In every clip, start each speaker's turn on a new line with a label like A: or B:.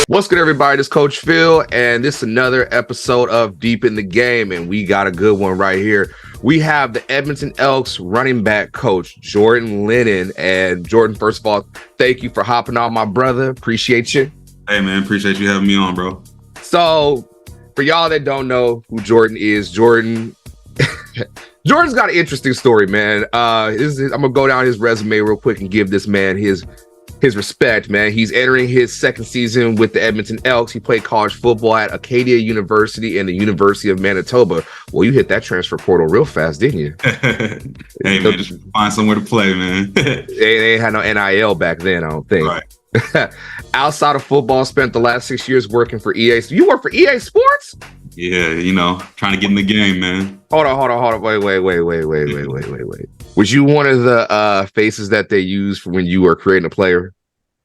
A: What's good, everybody? This is Coach Phil, and this is another episode of Deep in the Game, and we got a good one right here. We have the Edmonton Elks running back coach, Jordan Linnen. And Jordan, first of all, thank you for hopping on, my brother. Appreciate you.
B: Hey, man. Appreciate you having me on, bro.
A: So, for y'all that don't know who Jordan is, Jordan's got an interesting story, man. I'm going to go down his resume real quick and give this man his respect, man. He's entering his second season with the Edmonton Elks. He played college football at Acadia University and the University of Manitoba. Well, you hit that transfer portal real fast, didn't you?
B: Hey, man, just find somewhere to play, man.
A: They ain't had no NIL back then, I don't think.
B: Right.
A: Outside of football, spent the last 6 years working for EA. So you work for EA Sports?
B: Yeah, trying to get in the game, man.
A: Hold on. Wait. Was you one of the faces that they used for when you were creating a player?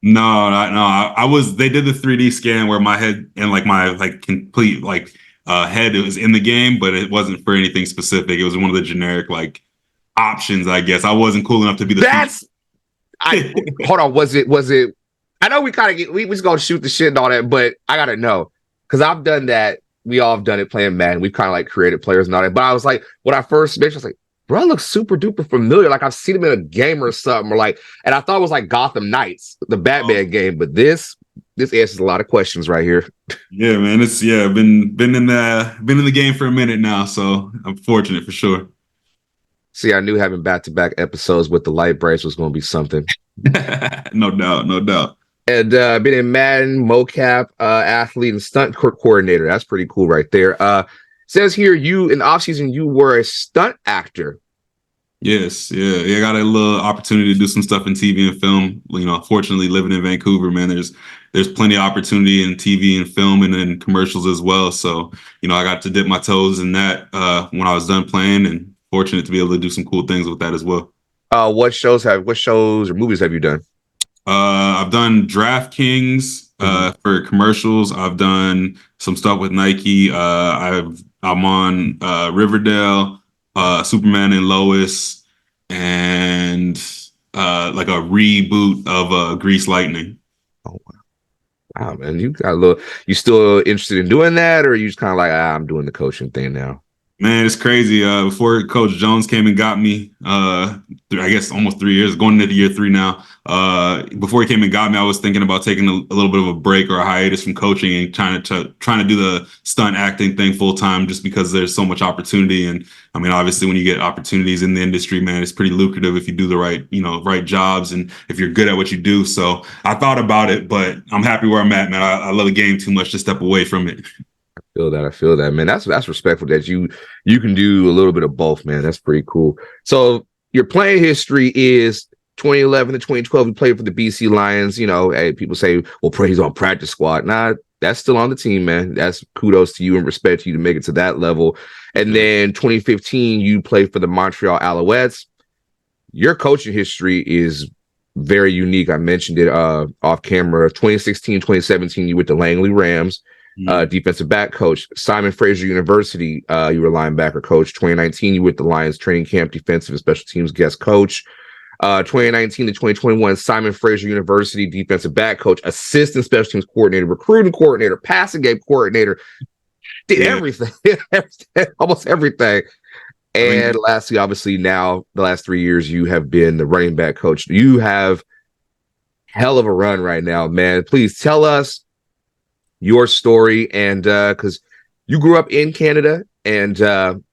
B: No. I was. They did the 3D scan where my head and my complete head was in the game, but it wasn't for anything specific. It was one of the generic options, I guess. I wasn't cool enough to be the.
A: Hold on. Was it? I know we just gonna shoot the shit and all that, but I gotta know because I've done that. We all have done it playing Madden. We've kind of created players and all that. But I was like, when I first mentioned, I was like, bro, I look super duper familiar. Like I've seen him in a game or something, and I thought it was Gotham Knights, the Batman game. But this answers a lot of questions right here.
B: Yeah, man. It's been in the game for a minute now, so I'm fortunate for sure.
A: See, I knew having back-to-back episodes with the light brights was going to be something.
B: No doubt.
A: And been in Madden, mocap, athlete, and stunt coordinator. That's pretty cool right there. Says here, you in the offseason, you were a stunt actor.
B: Yes, yeah. I got a little opportunity to do some stuff in TV and film. Fortunately, living in Vancouver, man, there's plenty of opportunity in TV and film and in commercials as well. So, I got to dip my toes in that when I was done playing, and fortunate to be able to do some cool things with that as well. What shows or movies have you done? I've done DraftKings for commercials. I've done some stuff with Nike. I'm on Riverdale, Superman and Lois, and a reboot of Grease Lightning.
A: Oh wow, man! You still interested in doing that, or are you just kind of I'm doing the coaching thing now?
B: Man, it's crazy. Before Coach Jones came and got me, I guess almost 3 years, going into year 3 now. Before he came and got me, I was thinking about taking a little bit of a break or a hiatus from coaching and trying to do the stunt acting thing full time, just because there's so much opportunity. And I mean, obviously, when you get opportunities in the industry, man, it's pretty lucrative if you do the right jobs and if you're good at what you do. So I thought about it, but I'm happy where I'm at, man. I love the game too much to step away from it.
A: I feel that, man. That's respectful that you can do a little bit of both, man. That's pretty cool. So your playing history is 2011 to 2012. You played for the BC Lions. Hey, people say, well, he's on practice squad. Nah, that's still on the team, man. That's kudos to you and respect to you to make it to that level. And then 2015, you played for the Montreal Alouettes. Your coaching history is very unique. I mentioned it off camera. 2016, 2017, you went to Langley Rams. Defensive back coach. Simon Fraser University, you were linebacker coach. 2019, you were with the Lions training camp, defensive and special teams guest coach. 2019 to 2021, Simon Fraser University defensive back coach, assistant special teams coordinator, recruiting coordinator, passing game coordinator. Did everything, almost everything. And lastly, obviously, now the last 3 years, you have been the running back coach. You have hell of a run right now, man. Please tell us your story, and because you grew up in Canada, and tell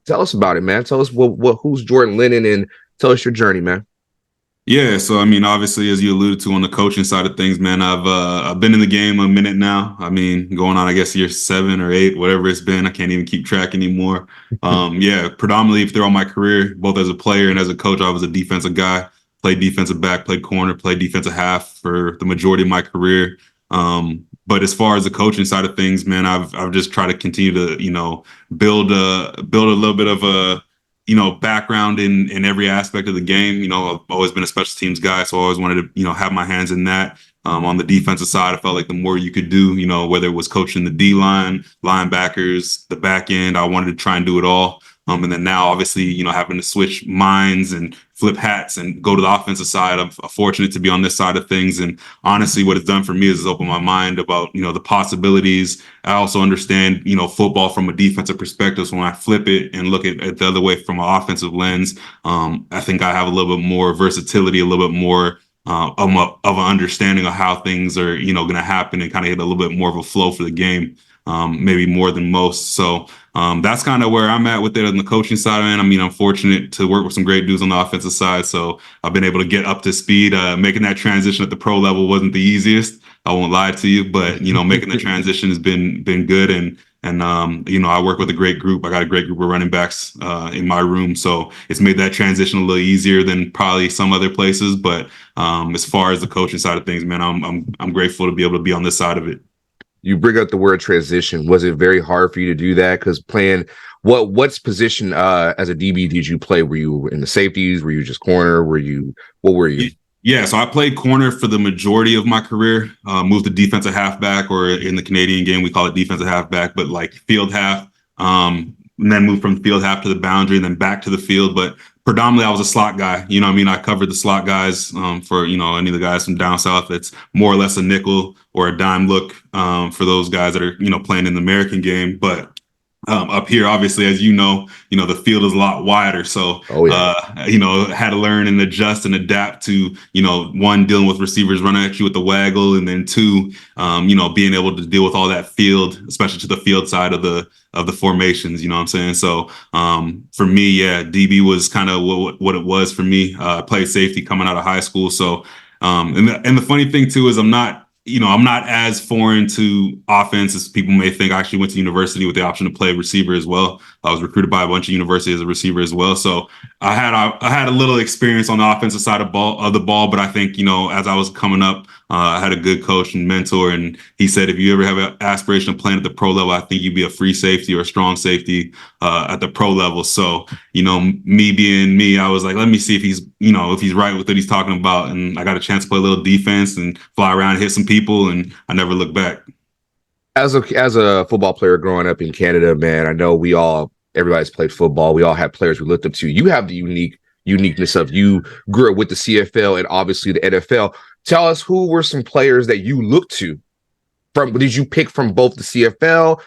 A: us about it, man. Tell us who's Jordan Linnen, and tell us your journey, man.
B: Yeah, so I mean, obviously, as you alluded to on the coaching side of things, man, I've been in the game a minute now. I mean, going on, I guess, year 7 or 8, whatever it's been. I can't even keep track anymore. Predominantly throughout my career, both as a player and as a coach, I was a defensive guy. Played defensive back, played corner, played defensive half for the majority of my career. But as far as the coaching side of things, man, I've just tried to continue to, build a little bit of a, background in every aspect of the game. I've always been a special teams guy, so I always wanted to, have my hands in that. On the defensive side, I felt like the more you could do, whether it was coaching the D-line, linebackers, the back end, I wanted to try and do it all. And then now, obviously, having to switch minds and flip hats and go to the offensive side. I'm fortunate to be on this side of things. And honestly, what it's done for me is open my mind about, the possibilities. I also understand, football from a defensive perspective. So when I flip it and look at it the other way from an offensive lens, I think I have a little bit more versatility, a little bit more of an understanding of how things are, going to happen, and kind of get a little bit more of a flow for the game, maybe more than most. So that's kind of where I'm at with it on the coaching side, man. I mean, I'm fortunate to work with some great dudes on the offensive side. So I've been able to get up to speed. Making that transition at the pro level wasn't the easiest. I won't lie to you, but making the transition has been good. And I work with a great group. I got a great group of running backs in my room, so it's made that transition a little easier than probably some other places. But as far as the coaching side of things, man, I'm grateful to be able to be on this side of it.
A: You bring up the word transition. Was it very hard for you to do that? Because playing what's position as a DB did you play? Were you in the safeties? Were you just corner? What were you?
B: Yeah, so I played corner for the majority of my career. Moved to defensive halfback, or in the Canadian game we call it defensive halfback, but like field half. And then moved from field half to the boundary, and then back to the field. But predominantly, I was a slot guy. I covered the slot guys for any of the guys from down south. It's more or less a nickel or a dime look for those guys that are playing in the American game. But up here, obviously, as the field is a lot wider. So, had to learn and adjust and adapt to, one, dealing with receivers running at you with the waggle, and then two, being able to deal with all that field, especially to the field side of the formations. You know what I'm saying? So, for me, yeah, DB was kind of what it was for me. I played safety coming out of high school. So, and the funny thing too is I'm not as foreign to offense as people may think. I actually went to university with the option to play receiver as well. I was recruited by a bunch of universities as a receiver as well. So I had a little experience on the offensive side of the ball, but I think, as I was coming up, I had a good coach and mentor, and he said, if you ever have an aspiration of playing at the pro level, I think you'd be a free safety or a strong safety at the pro level. So, me being me, I was like, let me see if he's right with what he's talking about. And I got a chance to play a little defense and fly around and hit some people, and I never looked back.
A: As a football player growing up in Canada, man, I know everybody's played football. We all have players we looked up to. You have the uniqueness of you grew up with the CFL and obviously the NFL. Tell us, who were some players that you looked to did you pick from both the CFL?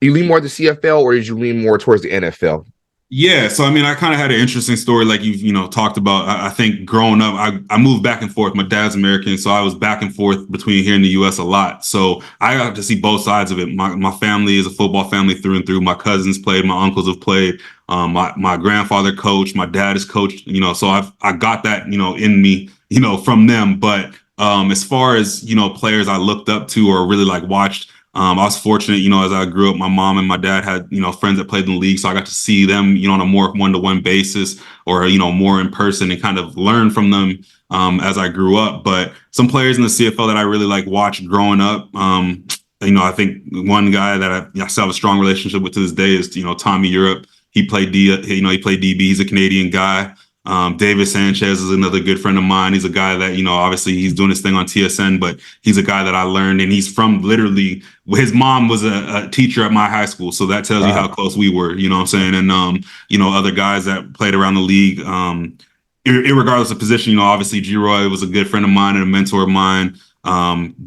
A: You lean more to the CFL, or did you lean more towards the NFL?
B: Yeah, so I kind of had an interesting story, like you've talked about. I think growing up, I moved back and forth. My dad's American, so I was back and forth between here and the U.S. a lot. So I got to see both sides of it. My family is a football family through and through. My cousins played, my uncles have played. My grandfather coached, my dad is coached. So I got that in me from them. But as far as players I looked up to or really like watched. I was fortunate, as I grew up, my mom and my dad had, friends that played in the league. So I got to see them, on a more one-to-one basis, or, more in person, and kind of learn from them as I grew up. But some players in the CFL that I really watched growing up, I think one guy that I still have a strong relationship with to this day is, Tommy Europe. He played he played DB. He's a Canadian guy. David Sanchez is another good friend of mine. He's a guy that, obviously he's doing his thing on TSN, but he's a guy that I learned, and he's from literally, his mom was a teacher at my high school. So that tells you how close we were, you know what I'm saying? And, other guys that played around the league, irregardless of position, obviously G-Roy was a good friend of mine and a mentor of mine.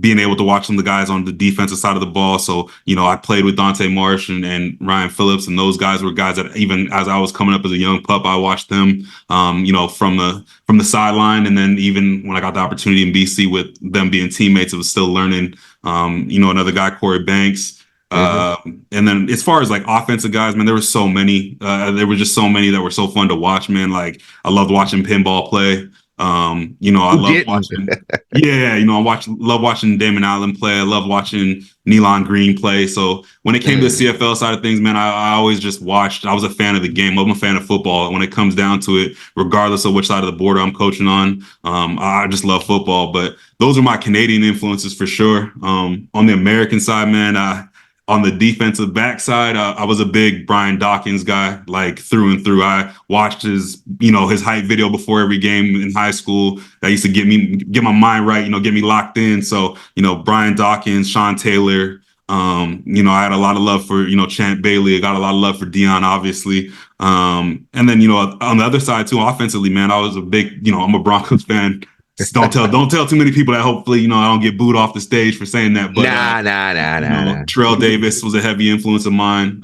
B: Being able to watch some of the guys on the defensive side of the ball. So, I played with Dante Marsh and Ryan Phillips, and those guys were guys that even as I was coming up as a young pup, I watched them, from the sideline. And then even when I got the opportunity in BC with them being teammates, it was still learning. Another guy, Corey Banks. And then as far as offensive guys, man, there were so many. There were just so many that were so fun to watch, man. Like, I loved watching pinball play. I love watching. Yeah, love watching Damon Allen play. I love watching Nealon Green play. So when it came to the CFL side of things, man, I always just watched. I was a fan of the game. I'm a fan of football. When it comes down to it, regardless of which side of the border I'm coaching on, I just love football. But those are my Canadian influences for sure. On the American side, man, on the defensive backside, I was a big Brian Dawkins guy, through and through. I watched his hype video before every game in high school. That used to get my mind right, get me locked in. So, Brian Dawkins, Sean Taylor, I had a lot of love for, Champ Bailey. I got a lot of love for Dion, obviously. And then, on the other side too, offensively, man, I was a big, I'm a Broncos fan. Don't tell too many people that hopefully, I don't get booed off the stage for saying that. But
A: Nah.
B: Terrell Davis was a heavy influence of mine.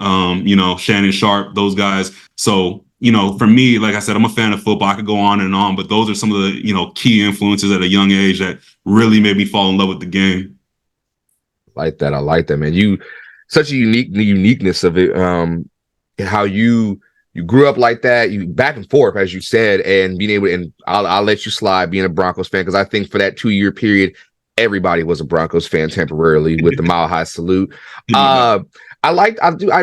B: Shannon Sharp, those guys. So, for me, like I said, I'm a fan of football. I could go on and on, but those are some of the, key influences at a young age that really made me fall in love with the game.
A: I like that, man. You such a uniqueness of it. How you grew up like that, you back and forth, as you said, and being able to, and I'll let you slide being a Broncos fan, because I think for that 2-year period, everybody was a Broncos fan temporarily with the Mile High Salute. I want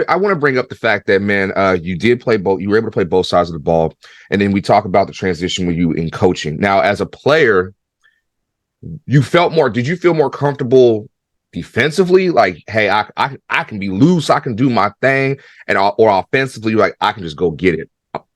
A: to bring up the fact that, man, you did play both, you were able to play both sides of the ball. And then we talk about the transition with you in coaching. Now, as a player, did you feel more comfortable defensively? Like, hey, I can be loose, I can do my thing, or offensively, like I can just go get it.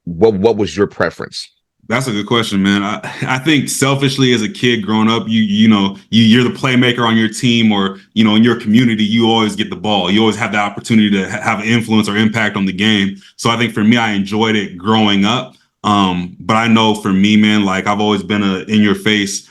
A: What was your preference?
B: That's a good question, man. I think selfishly as a kid growing up, you're the playmaker on your team, or, in your community, you always get the ball. You always have the opportunity to have an influence or impact on the game. So I think for me, I enjoyed it growing up. But I know for me, man, like I've always been a in your face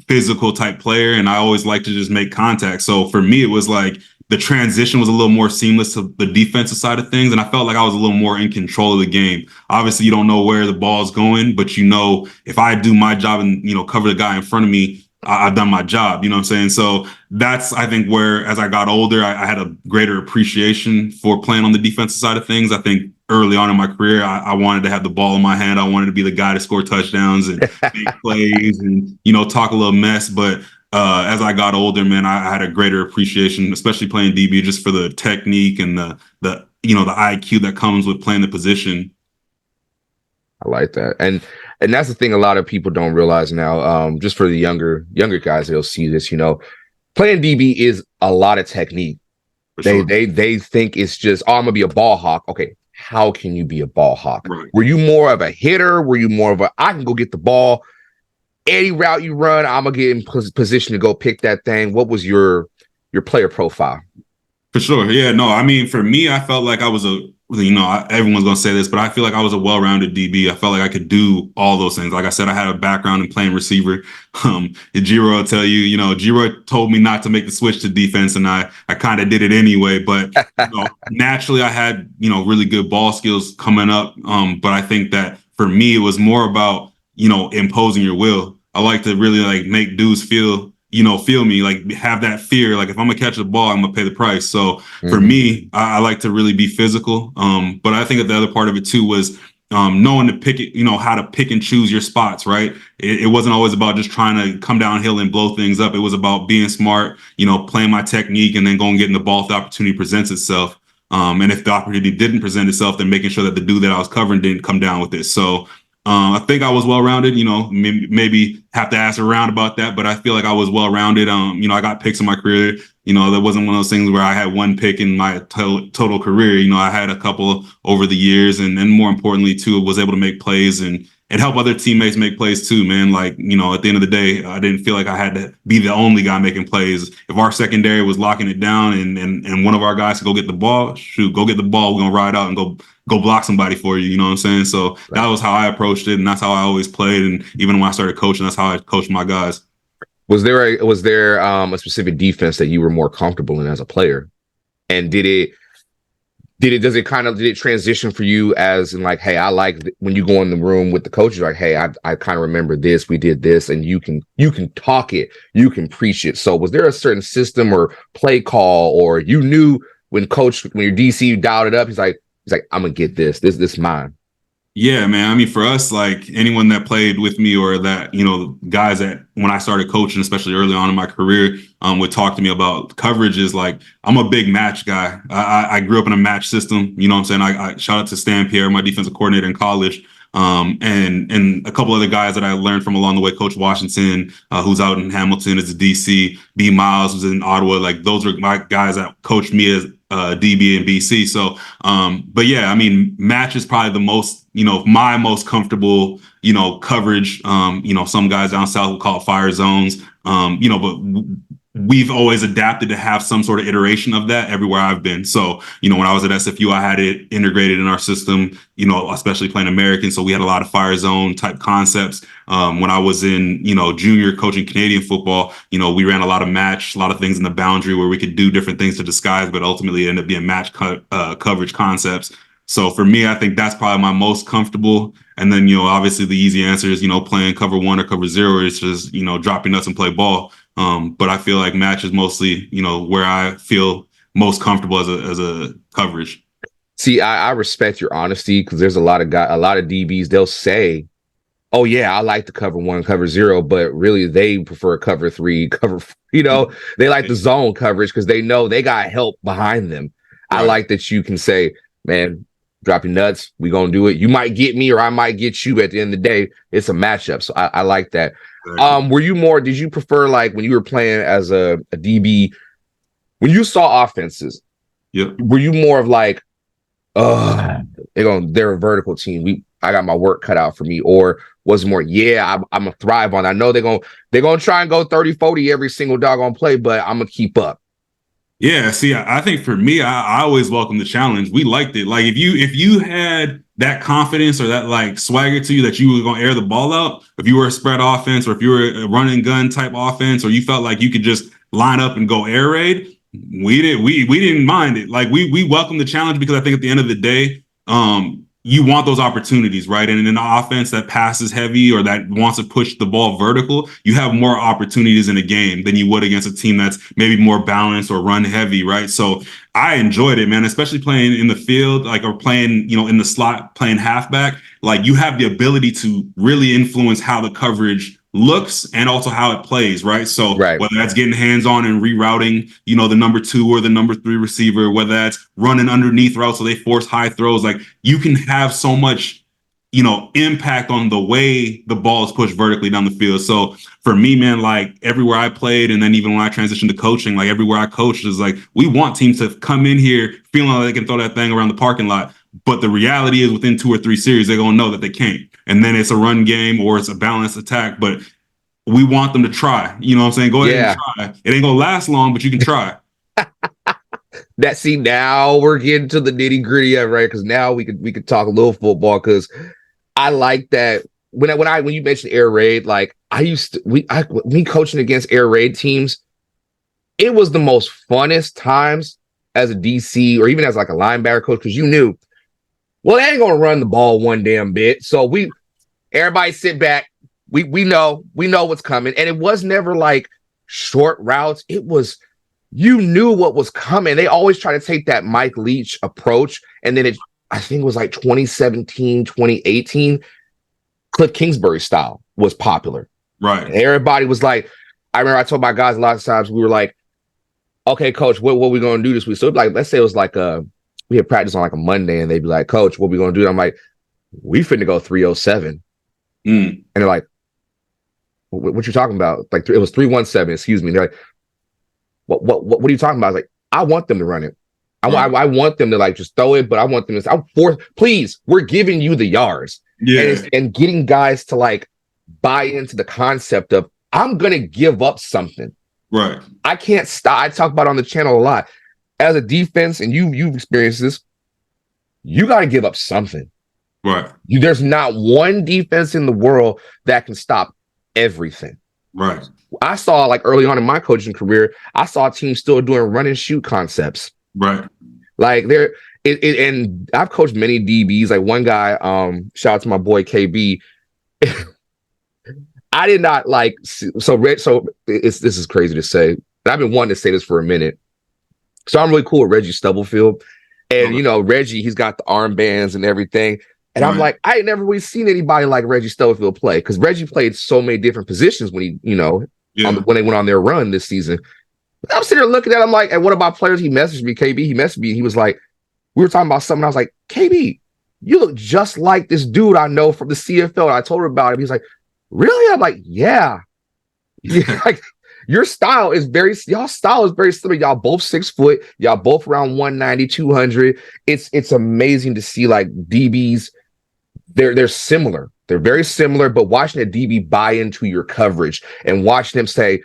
B: physical type player, and I always like to just make contact. So for me, it was like the transition was a little more seamless to the defensive side of things, and I felt like I was a little more in control of the game. Obviously, you don't know where the ball's going, but if I do my job and cover the guy in front of me, I've done my job. You know what I'm saying? So that's, I think, where as I got older, I had a greater appreciation for playing on the defensive side of things. I think early on in my career, I wanted to have the ball in my hand. I wanted to be the guy to score touchdowns and make plays and, talk a little mess. But as I got older, man, I had a greater appreciation, especially playing DB, just for the technique and the IQ that comes with playing the position.
A: I like that. And that's the thing a lot of people don't realize now. Just for the younger guys, they'll see this, playing DB is a lot of technique. They think it's just, I'm gonna be a ball hawk. Okay, how can you be a ball hawk?
B: Right.
A: Were you more of a hitter? Were you more of I can go get the ball? Any route you run, I'm gonna get in position to go pick that thing. What was your player profile?
B: For sure. Yeah, no, I mean, for me, I felt like I was everyone's going to say this, but I feel like I was a well-rounded DB. I felt like I could do all those things. Like I said, I had a background in playing receiver. Giro will tell you, Giro told me not to make the switch to defense, and I kind of did it anyway. But naturally, I had, really good ball skills coming up. But I think that for me, it was more about, imposing your will. I like to really like make dudes feel me, like have that fear. Like if I'm gonna catch the ball, I'm gonna pay the price. So for me, I like to really be physical. But I think that the other part of it too was knowing to pick it, how to pick and choose your spots, right? It wasn't always about just trying to come downhill and blow things up. It was about being smart, playing my technique and then going and getting the ball if the opportunity presents itself. And if the opportunity didn't present itself, then making sure that the dude that I was covering didn't come down with it. So I think I was well-rounded, maybe have to ask around about that, but I feel like I was well-rounded. I got picks in my career. There wasn't one of those things where I had one pick in my total career. I had a couple over the years, and more importantly, too, was able to make plays and help other teammates make plays too, man. Like, at the end of the day, I didn't feel like I had to be the only guy making plays. If our secondary was locking it down and one of our guys could go get the ball, go get the ball. We're going to ride out and go block somebody for you. You know what I'm saying? So that was how I approached it, and that's how I always played. And even when I started coaching, that's how I coached my guys.
A: Was there a specific defense that you were more comfortable in as a player? And did it transition for you as in like, hey, I like when you go in the room with the coaches, like, hey, I kind of remember this, we did this, and you can talk it, you can preach it. So was there a certain system or play call, or you knew when your DC dialed it up, he's like, I'm gonna get this is mine?
B: Yeah, man. I mean, for us, like anyone that played with me or that, guys that when I started coaching, especially early on in my career, would talk to me about coverage is like, I'm a big match guy. I grew up in a match system. You know what I'm saying? I shout out to Stan Pierre, my defensive coordinator in college. And a couple other guys that I learned from along the way, Coach Washington, who's out in Hamilton as a DC, B Miles was in Ottawa. Like those are my guys that coached me as DB and BC. So, but yeah, I mean, match is probably the most, my most comfortable, coverage. Some guys down south will call it fire zones. But we've always adapted to have some sort of iteration of that everywhere I've been. So, when I was at SFU, I had it integrated in our system, especially playing American. So we had a lot of fire zone type concepts. When I was in, junior coaching Canadian football, we ran a lot of match, a lot of things in the boundary where we could do different things to disguise, but ultimately it ended up being match coverage concepts. So for me, I think that's probably my most comfortable. And then, obviously the easy answer is, playing cover one or cover zero. It's just, drop your nuts and play ball. But I feel like match is mostly, where I feel most comfortable as a coverage.
A: See, I respect your honesty because there's a lot of DBs, they'll say, oh yeah, I like the cover one, cover zero, but really they prefer cover three, they like the zone coverage because they know they got help behind them. Right. I like that you can say, man, drop your nuts, we gonna do it. You might get me or I might get you. At the end of the day, it's a matchup. So I like that. Exactly. Did you prefer, like, when you were playing as a DB, when you saw offenses, were you more of like, they're a vertical team, I got my work cut out for me, or was it more, I'm gonna thrive on it. I know they're gonna try and go 30-40 every single doggone play, but I'm gonna keep up?
B: Yeah, see, I think for me, I always welcome the challenge. We liked it. Like, if you had that confidence or that like swagger to you that you were gonna air the ball out, if you were a spread offense or if you were a run and gun type offense, or you felt like you could just line up and go air raid, we didn't mind it. Like, we welcome the challenge because I think at the end of the day, you want those opportunities, right? And in an offense that passes heavy or that wants to push the ball vertical, you have more opportunities in a game than you would against a team that's maybe more balanced or run heavy, right? So I enjoyed it, man, especially playing in the field, like, or playing, in the slot, playing halfback. Like, you have the ability to really influence how the coverage looks and also how it plays, right? So whether that's getting hands-on and rerouting, the number 2 or the number 3 receiver, whether that's running underneath routes so they force high throws, like, you can have so much, impact on the way the ball is pushed vertically down the field. So for me, man, like, everywhere I played, and then even when I transitioned to coaching, like, everywhere I coached is like, we want teams to come in here feeling like they can throw that thing around the parking lot. But the reality is, within 2 or 3 series, they're going to know that they can't. And then it's a run game or it's a balanced attack. But we want them to try. You know what I'm saying? Go ahead and try. It ain't going to last long, but you can try.
A: Now we're getting to the nitty gritty of it, right? Because now we could talk a little football, because I like that. When you mentioned air raid, like, me coaching against air raid teams, it was the most funnest times as a DC or even as like a linebacker coach, because you knew, well, they ain't gonna run the ball one damn bit. So everybody sit back. We know what's coming. And it was never like short routes. It was, you knew what was coming. They always try to take that Mike Leach approach. And then I think it was like 2017, 2018, Cliff Kingsbury style was popular.
B: Right.
A: And everybody was like, I remember I told my guys a lot of times, we were like, okay, coach, what are we going to do this week? So like, let's say it was like we had practice on like a Monday, and they'd be like, coach, what are we going to do? And I'm like, we finna go 307. And they're like, what you talking about? Like, it was 317, excuse me. And they're like, what are you talking about? I was like, I want them to run it. I want them to, like, just throw it, but I want them to, please, we're giving you the yards. Yeah. And getting guys to, like, buy into the concept of, I'm going to give up something.
B: Right.
A: I can't stop. I talk about it on the channel a lot. As a defense, and you've experienced this, you got to give up something.
B: Right.
A: There's not one defense in the world that can stop everything.
B: Right.
A: I saw, like, early on in my coaching career, I saw teams still doing run and shoot concepts.
B: Right.
A: Like, and I've coached many DBs. Like, one guy, shout out to my boy KB. I did not like, this is crazy to say, but I've been wanting to say this for a minute. So I'm really cool with Reggie Stubblefield. And, Reggie, he's got the armbands and everything. And I'm like, I ain't never really seen anybody like Reggie Stubblefield play, because Reggie played so many different positions when he, when they went on their run this season. I'm sitting there looking at him like, and one of my players, he messaged me, and he was like, we were talking about something. I was like, KB, you look just like this dude I know from the CFL. And I told him about him. He's like, really? I'm like, yeah. Like, y'all style is very similar. Y'all both 6 foot. Y'all both around 190, 200. It's amazing to see, like, DBs. They're similar. They're very similar, but watching a DB buy into your coverage and watching them say,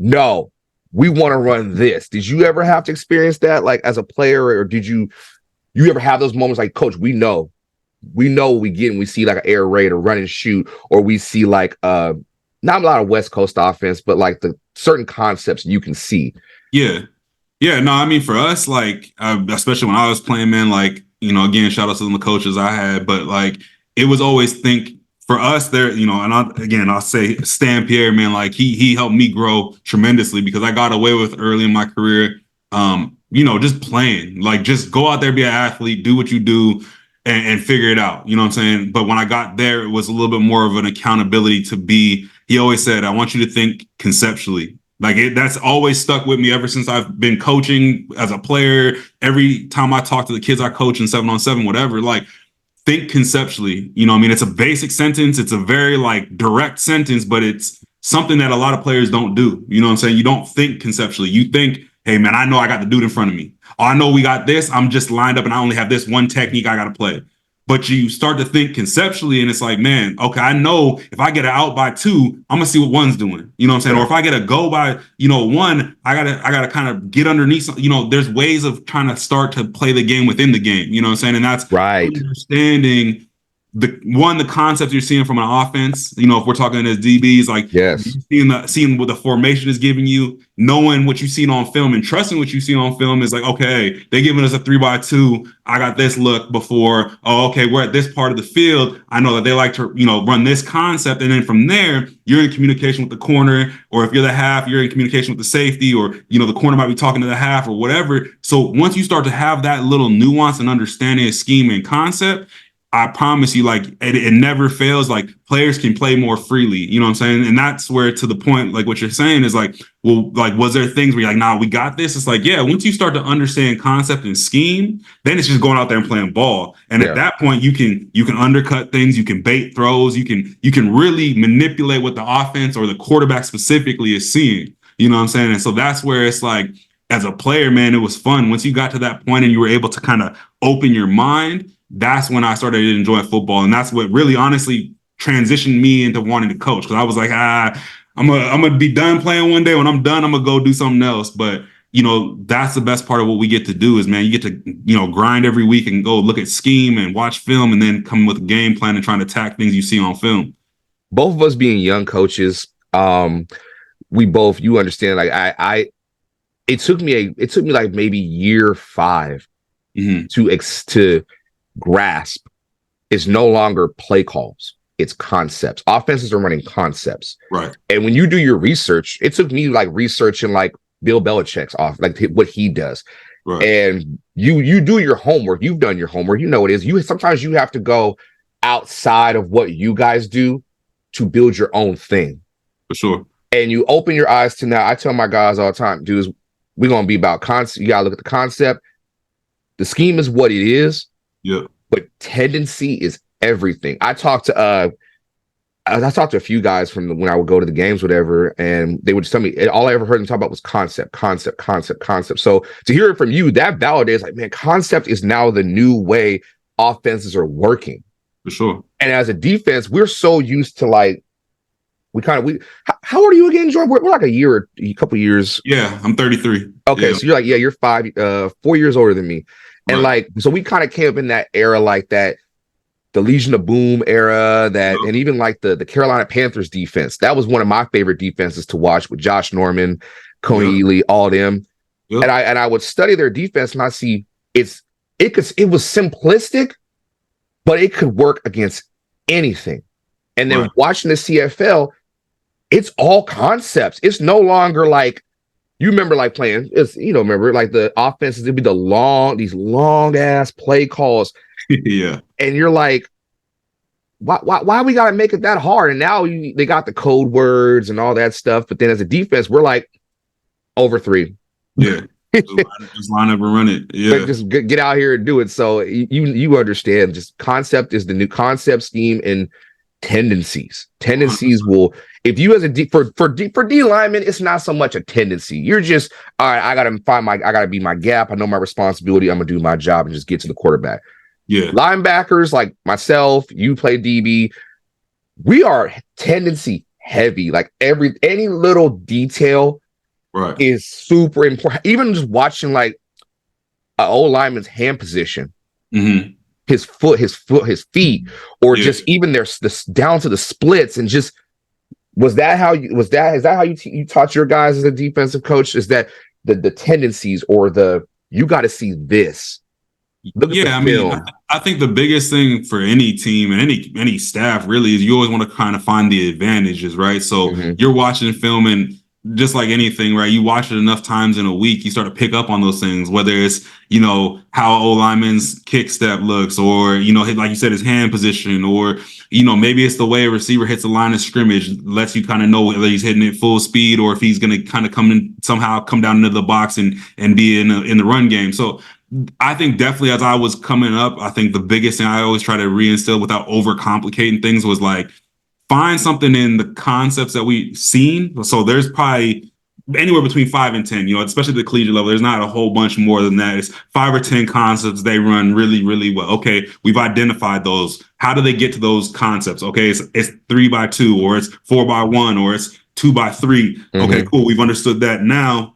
A: no, we want to run this. Did you ever have to experience that, like as a player, or did you ever have those moments like, coach, we know what we get and we see like an air raid or run and shoot, or we see like not a lot of West Coast offense, but like the certain concepts you can see.
B: Yeah. Yeah, no, I mean, for us, like, especially when I was playing, man, like, again, shout out to the coaches I had, but like, it was always for us there, and I'll say Stan Pierre, man, like he helped me grow tremendously because I got away with early in my career, just playing, like just go out there, be an athlete, do what you do and figure it out. You know what I'm saying? But when I got there, it was a little bit more of an accountability he always said, I want you to think conceptually. Like that's always stuck with me ever since I've been coaching as a player. Every time I talk to the kids I coach in 7-on-7, whatever, like think conceptually. It's a basic sentence. It's a very like direct sentence, but it's something that a lot of players don't do. You know what I'm saying? You don't think conceptually. You think, hey man, I know I got the dude in front of me. Oh, I know we got this. I'm just lined up and I only have this one technique I got to play. But you start to think conceptually and it's like, man, okay, I know if I get an out by 2, I'm gonna see what 1's doing. You know what I'm saying? Or if I get a go by, 1, I gotta kind of get underneath. There's ways of trying to start to play the game within the game. You know what I'm saying? And that's
A: right.
B: Understanding the concepts you're seeing from an offense. If we're talking as DBs, like
A: yes,
B: seeing what the formation is giving you, knowing what you've seen on film and trusting what you've seen on film is like, okay, they're giving us a 3-by-2. I got this look before. Oh, okay, we're at this part of the field. I know that they like to, run this concept. And then from there, you're in communication with the corner, or if you're the half, you're in communication with the safety, or, the corner might be talking to the half or whatever. So once you start to have that little nuance and understanding of scheme and concept, I promise you, like, it never fails. Like, players can play more freely. You know what I'm saying? And that's where, to the point, like what you're saying is like, well, like, was there things where you're like, nah, we got this? It's like, yeah, once you start to understand concept and scheme, then it's just going out there and playing ball. And at that point, you can undercut things, you can bait throws, you can really manipulate what the offense or the quarterback specifically is seeing. You know what I'm saying? And so that's where it's like, as a player, man, it was fun. Once you got to that point and you were able to kind of open your mind, that's when I started enjoying football. And that's what really honestly transitioned me into wanting to coach. Because I was like, I'm gonna be done playing one day. When I'm done, I'm gonna go do something else. But that's the best part of what we get to do is, man, you get to, grind every week and go look at scheme and watch film and then come with a game plan and trying to attack things you see on film.
A: Both of us being young coaches, you understand, like it took me like maybe year 5 to grasp. It's no longer play calls, it's concepts. Offenses are running concepts,
B: right?
A: And when you do your research, it took me like researching like Bill Belichick's off, like what he does, right? And you do your homework. You've done your homework. You know what it is. Sometimes you have to go outside of what you guys do to build your own thing,
B: for sure.
A: And you open your eyes to now. I tell my guys all the time, dudes, we're gonna be about concept. You gotta look at the concept. The scheme is what it is.
B: Yeah.
A: But tendency is everything. I talked to a few guys from when I would go to the games, whatever, and they would just tell me all I ever heard them talk about was concept. So to hear it from you, that validates like, man, concept is now the new way offenses are working.
B: For sure.
A: And as a defense, we're so used to like how old are you again, Jordan? We're like a couple years.
B: Yeah, I'm 33.
A: Okay,
B: yeah.
A: So you're like, you're 4 years older than me. And like, so we kind of came up in that era, like that, the Legion of Boom era, and even like the Carolina Panthers defense. That was one of my favorite defenses to watch with Josh Norman, Coney Ely, all them. And I would study their defense and I see it was simplistic, but it could work against anything. And then watching the CFL, it's all concepts. It's no longer like, you remember like playing, remember like the offenses, it'd be these long ass play calls.
B: Yeah.
A: And you're like, why we got to make it that hard? And now they got the code words and all that stuff. But then as a defense, we're like over 3.
B: Yeah. Just line up and run it. Yeah.
A: But just get out here and do it. So you understand, just concept is the new concept, scheme, and tendencies. Tendencies will, if you as a for D lineman, it's not so much a tendency. You're just, all right, I gotta be my gap. I know my responsibility. I'm gonna do my job and just get to the quarterback.
B: Yeah.
A: Linebackers like myself, you play DB, we are tendency heavy. Like any little detail
B: Right.
A: is super important. Even just watching like an old lineman's hand position, his feet, or just even this down to the splits, and just is that how you taught your guys as a defensive coach? Is that the tendencies, or you got to see this? Look at the film.
B: I think the biggest thing for any team and any staff really is you always want to kind of find the advantages, right? So you're watching film, and just like anything, right? You watch it enough times in a week, you start to pick up on those things, whether it's, how O lineman's kick step looks, or, like you said, his hand position, or, maybe it's the way a receiver hits the line of scrimmage, lets you kind of know whether he's hitting it full speed or if he's going to kind of come down into the box and be in the run game. So I think definitely as I was coming up, I think the biggest thing I always try to reinstill without overcomplicating things was like, find something in the concepts that we've seen. So there's probably anywhere between 5 and 10, especially the collegiate level. There's not a whole bunch more than that. It's 5 or 10 concepts they run really, really well. Okay, we've identified those. How do they get to those concepts? Okay, it's 3x2, or it's 4x1, or it's 2x3. Okay, cool. We've understood that. Now,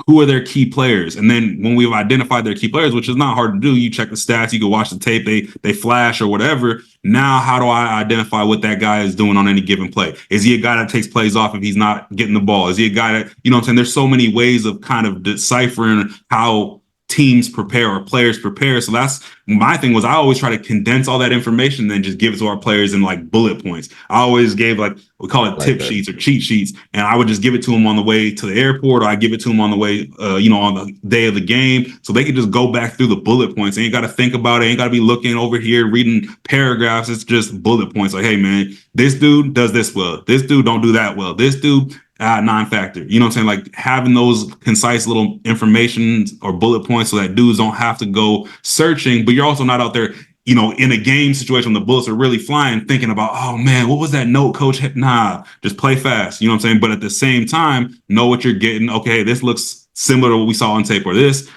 B: who are their key players? And then when we've identified their key players, which is not hard to do, you check the stats, you can watch the tape, they flash or whatever. Now, how do I identify what that guy is doing on any given play? Is he a guy that takes plays off if he's not getting the ball? Is he a guy that, what I'm saying? There's so many ways of kind of deciphering how teams prepare or players prepare. So that's my thing. Was I always try to condense all that information and then just give it to our players in like bullet points. I always gave we call it tip sheets or cheat sheets, and I would just give it to them on the way to the airport, or I give it to them on the way on the day of the game, so they could just go back through the bullet points. They ain't got to think about it, ain't got to be looking over here reading paragraphs. It's just bullet points, like, hey man, this dude does this well, this dude don't do that well, this dude non-factor. You know what I'm saying? Like having those concise little information or bullet points so that dudes don't have to go searching, but you're also not out there, in a game situation, the bullets are really flying, thinking about, oh man, what was that note coach? Nah, just play fast. You know what I'm saying? But at the same time, know what you're getting. Okay, this looks similar to what we saw on tape, or this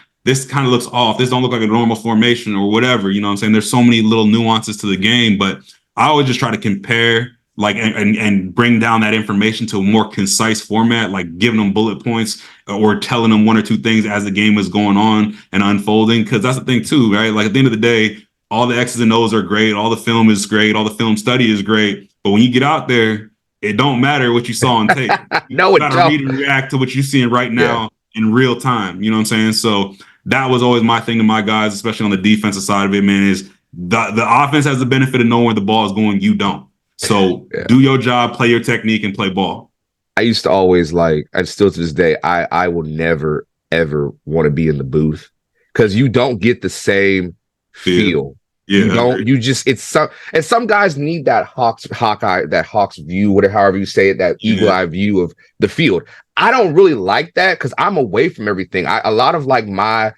B: kind of looks off. This don't look like a normal formation or whatever. You know what I'm saying? There's so many little nuances to the game, but I always just try to compare and bring down that information to a more concise format, like giving them bullet points or telling them one or two things as the game is going on and unfolding. Because that's the thing too, right? Like at the end of the day, all the X's and O's are great. All the film is great. All the film study is great. But when you get out there, it don't matter what you saw on tape.
A: No,
B: you gotta read and react to what you're seeing right now in real time. You know what I'm saying? So that was always my thing to my guys, especially on the defensive side of it, man, is the offense has the benefit of knowing where the ball is going. You don't. So do your job, play your technique, and play ball.
A: I used to always and still to this day, I will never, ever want to be in the booth because you don't get the same feel. Yeah. Some guys need that Hawks view, however you say it, that eagle eye view of the field. I don't really like that because I'm away from everything. A lot of like my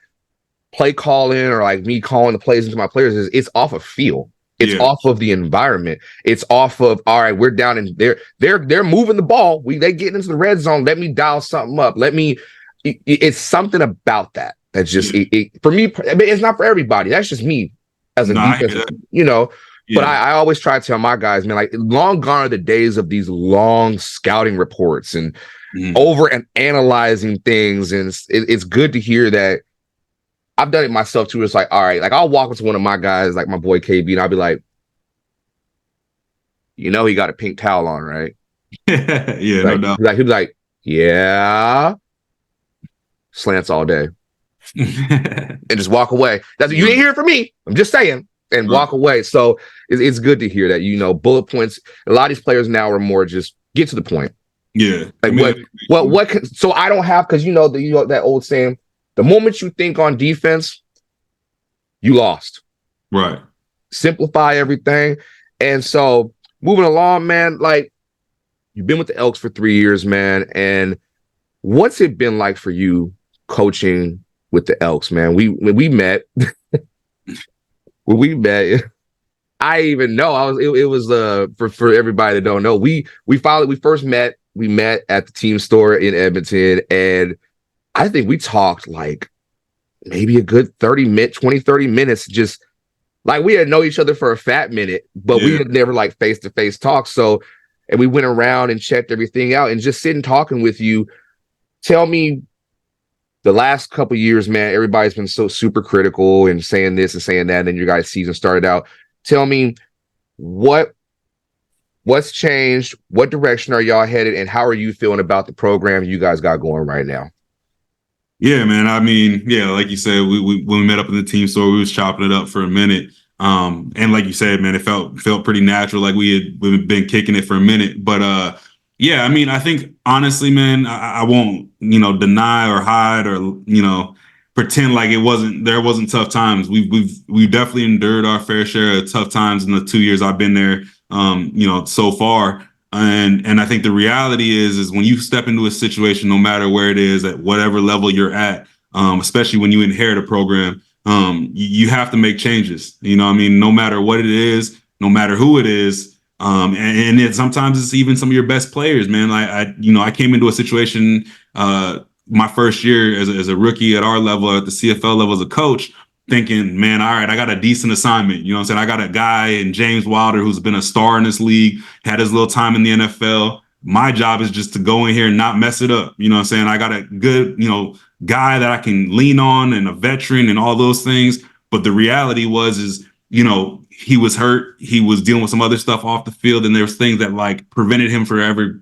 A: play calling or like me calling the plays into my players it's off of feel. It's off of the environment. It's off of, all right, we're down and they're moving the ball. They getting into the red zone. Let me dial something up. It's something about that just for me. I mean, it's not for everybody. That's just me as a defense, But I always try to tell my guys, man, like long gone are the days of these long scouting reports and over and analyzing things. And it's good to hear that. I've done it myself too. It's like, all right, like I'll walk into one of my guys, like my boy KB, and I'll be like, he got a pink towel on, right?
B: No doubt.
A: He'll be like, yeah. Slants all day. And just walk away. You didn't hear it from me. I'm just saying. And walk away. So it's good to hear that, bullet points. A lot of these players now are more just get to the point.
B: Yeah.
A: Like so I don't have, because that old saying, the moment you think on defense, you lost.
B: Right.
A: Simplify everything. And so moving along, man, like you've been with the Elks for 3 years, man. And what's it been like for you coaching with the Elks, man? When we met, I even know it was for everybody that don't know. We first met at the team store in Edmonton, and I think we talked like maybe a good 30 minutes, just like we had known each other for a fat minute, but we had never like face-to-face talk. So, and we went around and checked everything out, and just sitting talking with you tell me the last couple years, man, everybody's been so super critical and saying this and saying that, and then your guys' season started out. Tell me what's changed, what direction are y'all headed, and how are you feeling about the program you guys got going right now?
B: Yeah, man. I mean, yeah, like you said, we when we met up in the team store, we was chopping it up for a minute. And like you said, man, it felt pretty natural, like we've been kicking it for a minute. But yeah, I mean, I think honestly, man, I won't, deny or hide or pretend like there wasn't tough times. We've definitely endured our fair share of tough times in the 2 years I've been there. So far. And I think the reality is when you step into a situation, no matter where it is, at whatever level you're at, especially when you inherit a program, you have to make changes. I mean, no matter what it is, no matter who it is, sometimes it's even some of your best players, man. I came into a situation my first year as a rookie at our level, at the CFL level as a coach, thinking, man, all right, I got a decent assignment. You know what I'm saying? I got a guy in James Wilder who's been a star in this league, had his little time in the NFL. My job is just to go in here and not mess it up. You know what I'm saying? I got a good, guy that I can lean on and a veteran and all those things. But the reality is, he was hurt. He was dealing with some other stuff off the field. And there's things that like prevented him from ever,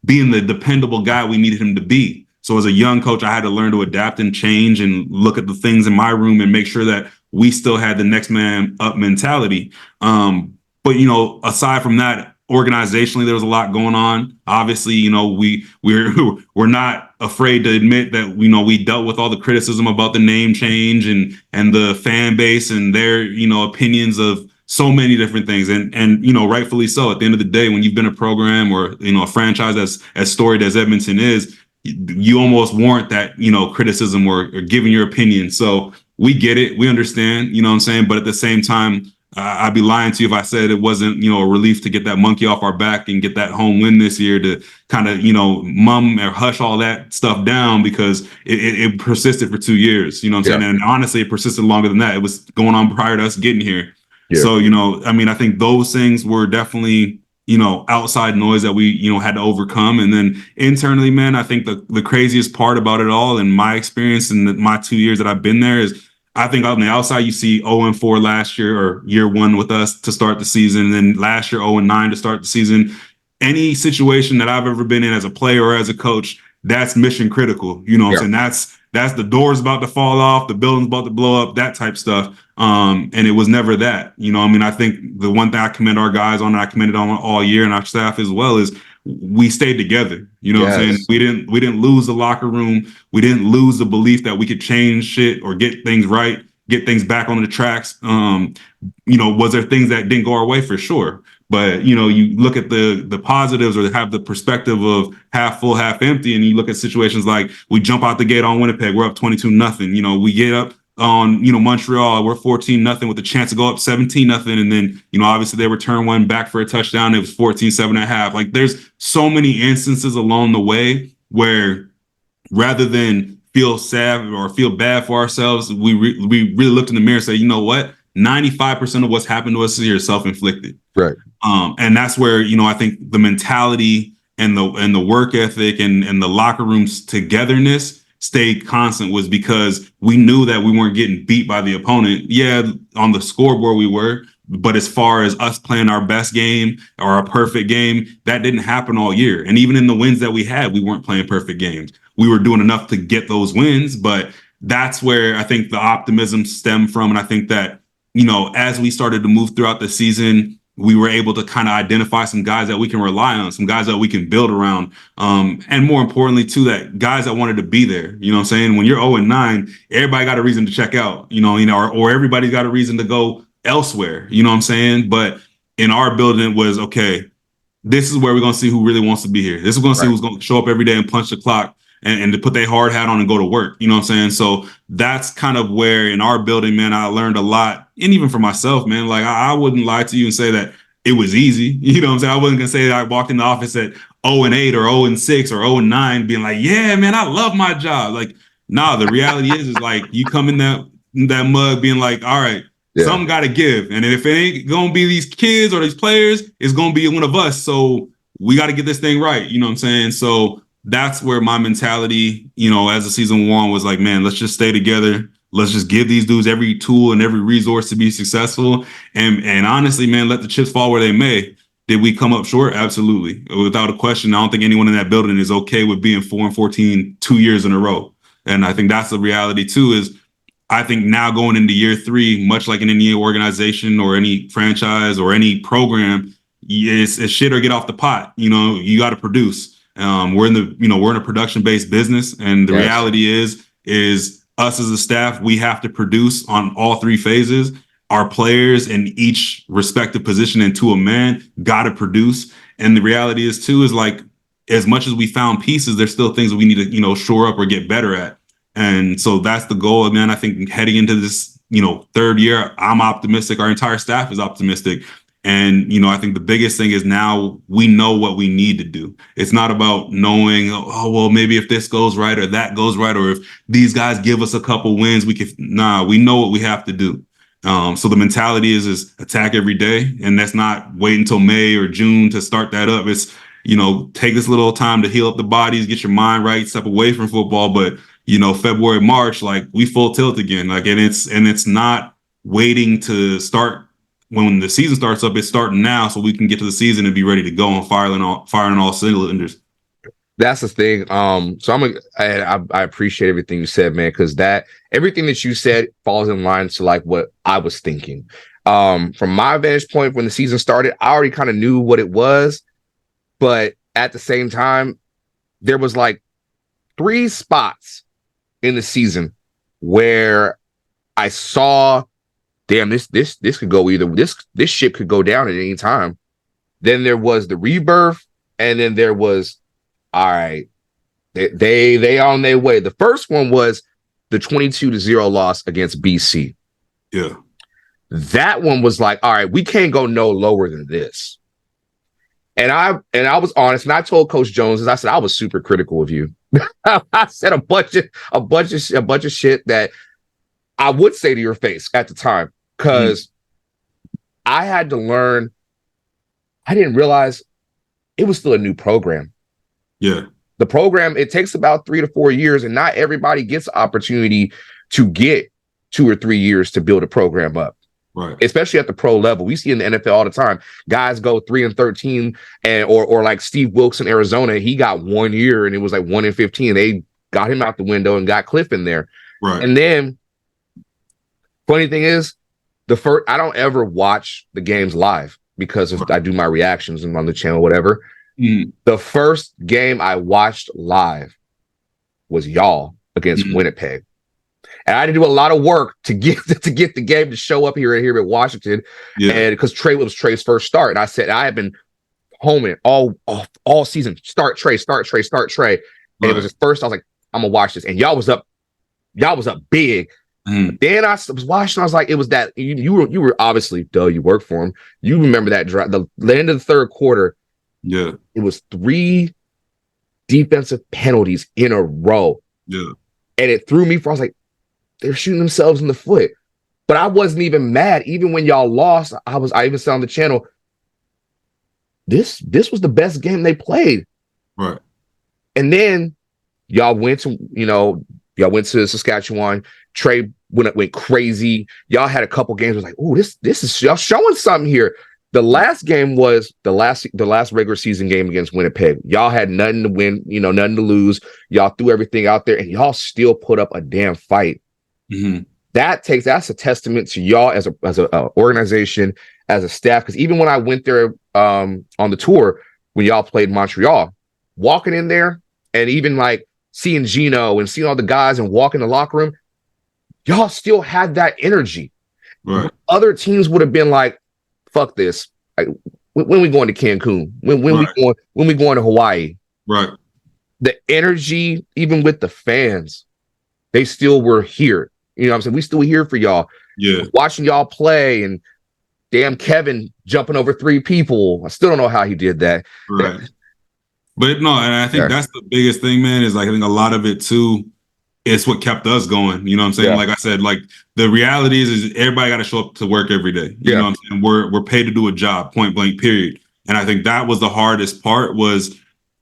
B: being the dependable guy we needed him to be. So as a young coach, I had to learn to adapt and change and look at the things in my room and make sure that we still had the next man up mentality. But aside from that, organizationally, there was a lot going on. Obviously, we're not afraid to admit that we dealt with all the criticism about the name change and the fan base and their opinions of so many different things, and rightfully so. At the end of the day, when you've been a program or a franchise as storied as Edmonton is, you almost warrant that, criticism or giving your opinion. So we get it. We understand, what I'm saying? But at the same time, I'd be lying to you if I said it wasn't, a relief to get that monkey off our back and get that home win this year to kind of, mum or hush all that stuff down, because it persisted for 2 years, you know what I'm saying? And honestly, it persisted longer than that. It was going on prior to us getting here. Yeah. So, I mean, I think those things were definitely, outside noise that we, had to overcome. And then internally, man, I think the craziest part about it all, in my experience in my 2 years that I've been there, is I think on the outside, you see 0-4 last year, or year one with us to start the season. And then last year, 0-9 to start the season. Any situation that I've ever been in as a player or as a coach, that's mission critical. You know what I'm saying? That's the door's about to fall off, the building's about to blow up, that type stuff. And it was never that. I think the one thing I commend our guys on, and I commended on all year, and our staff as well, is we stayed together. What I'm saying? We didn't lose the locker room. We didn't lose the belief that we could change shit or get things right, get things back on the tracks. Was there things that didn't go our way? For sure. But, you look at the positives, or have the perspective of half full, half empty. And you look at situations like we jump out the gate on Winnipeg, we're up 22-0. We get up on, Montreal, we're 14-0 with a chance to go up 17-0. And then, obviously they return one back for a touchdown. It was 14-7.5. Like, there's so many instances along the way where, rather than feel sad or feel bad for ourselves, we really looked in the mirror and say, you know what? 95% of what's happened to us here is self-inflicted.
A: Right.
B: And that's where, I think the mentality and the work ethic and the locker room's togetherness stayed constant, was because we knew that we weren't getting beat by the opponent. Yeah, on the scoreboard we were, but as far as us playing our best game or a perfect game, that didn't happen all year. And even in the wins that we had, we weren't playing perfect games. We were doing enough to get those wins, but that's where I think the optimism stemmed from. And I think that, as we started to move throughout the season, we were able to kind of identify some guys that we can rely on, some guys that we can build around. And more importantly, too, that guys that wanted to be there. You know what I'm saying? When you're 0-9, everybody got a reason to check out, or everybody's got a reason to go elsewhere. You know what I'm saying? But in our building, it was, okay, this is where we're going to see who really wants to be here. This is going to see who's going to show up every day and punch the clock and to put their hard hat on and go to work. You know what I'm saying? So that's kind of where, in our building, man, I learned a lot. And even for myself, man, like I wouldn't lie to you and say that it was easy. You know what I'm saying? I wasn't going to say that I walked in the office at 0-8 or 0-6 or 0-9 being like, yeah, man, I love my job. Like, nah, the reality is like you come in that mug being like, all right, something got to give. And if it ain't going to be these kids or these players, it's going to be one of us. So we got to get this thing right. You know what I'm saying? So that's where my mentality, as the season won was like, man, let's just stay together. Let's just give these dudes every tool and every resource to be successful. And honestly, man, let the chips fall where they may. Did we come up short? Absolutely. Without a question. I don't think anyone in that building is okay with being 4-14 2 years in a row. And I think that's the reality too, is I think now going into year 3, much like in any organization or any franchise or any program, it's shit or get off the pot. You got to produce. We're in a production-based business, and the reality is us as a staff, we have to produce on all 3 phases. Our players in each respective position and to a man got to produce. And the reality is like, as much as we found pieces, there's still things that we need to, shore up or get better at. And so that's the goal, man. I think heading into this, 3rd year, I'm optimistic. Our entire staff is optimistic. And, I think the biggest thing is now we know what we need to do. It's not about knowing, oh, well, maybe if this goes right or that goes right, or if these guys give us a couple wins, we know what we have to do. So the mentality is attack every day. And that's not wait until May or June to start that up. It's, take this little time to heal up the bodies, get your mind right, step away from football. But, February, March, like we full tilt again. Like, and it's not waiting to start when the season starts up. It's starting now so we can get to the season and be ready to go and firing all cylinders.
A: That's the thing. So I appreciate everything you said, man, because everything that you said falls in line to like what I was thinking. From my vantage point, when the season started, I already kind of knew what it was, but at the same time, there was like 3 spots in the season where I saw, damn, this could go either. This ship could go down at any time. Then there was the rebirth, and then there was, all right, they on their way. The first one was the 22-0 loss against BC.
B: Yeah.
A: That one was like, all right, we can't go no lower than this. And I was honest, and I told Coach Jones, I said I was super critical of you. I said a bunch of shit that I would say to your face at the time, because I had to learn. I didn't realize it was still a new program.
B: Yeah.
A: The program, it takes about 3 to 4 years, and not everybody gets the opportunity to get 2 or 3 years to build a program up.
B: Right.
A: Especially at the pro level. We see in the NFL all the time, guys go 3-13 or like Steve Wilkes in Arizona, he got 1 year and it was like 1-15. They got him out the window and got Cliff in there.
B: Right.
A: And then funny thing is, I don't ever watch the games live because I do my reactions and on the channel, whatever. The first game I watched live was y'all against Winnipeg. And I had to do a lot of work to get the game to show up here at Washington. Yeah. And because it was Trey's first start. And I said, I have been homing it all season. Start Trey. And it was his first. I was like, I'm gonna watch this. And y'all was up big. Then I was watching, I was like, it was that you were obviously, you worked for him. You remember that drive, the end of the 3rd quarter.
B: Yeah.
A: It was 3 defensive penalties in a row.
B: Yeah. And
A: it threw me I was like, they're shooting themselves in the foot. But I wasn't even mad. Even when y'all lost, I even said on the channel, this was the best game they played.
B: Right.
A: And then y'all went to Saskatchewan. Trey went crazy. Y'all had a couple games. It was like, oh, this is y'all showing something here. The last game was the last regular season game against Winnipeg. Y'all had nothing to win, nothing to lose. Y'all threw everything out there, and y'all still put up a damn fight. That's a testament to y'all as a organization, as a staff. Because even when I went there on the tour, when y'all played Montreal, walking in there and even like seeing Gino and seeing all the guys and walking in the locker room, y'all still had that energy.
B: Right.
A: Other teams would have been like, fuck this. Like, when we going to Cancun? When we going to Hawaii?
B: Right.
A: The energy, even with the fans, they still were here. You know what I'm saying? We still here for y'all.
B: Yeah.
A: Watching y'all play, and damn Kevin jumping over 3 people. I still don't know how he did that.
B: Right. But no, and I think that's the biggest thing, man, is like I think a lot of it too, it's what kept us going. You know what I'm saying? Yeah. Like I said, like the reality is everybody got to show up to work every day. You know what I'm saying? We're paid to do a job, point blank, period. And I think that was the hardest part, was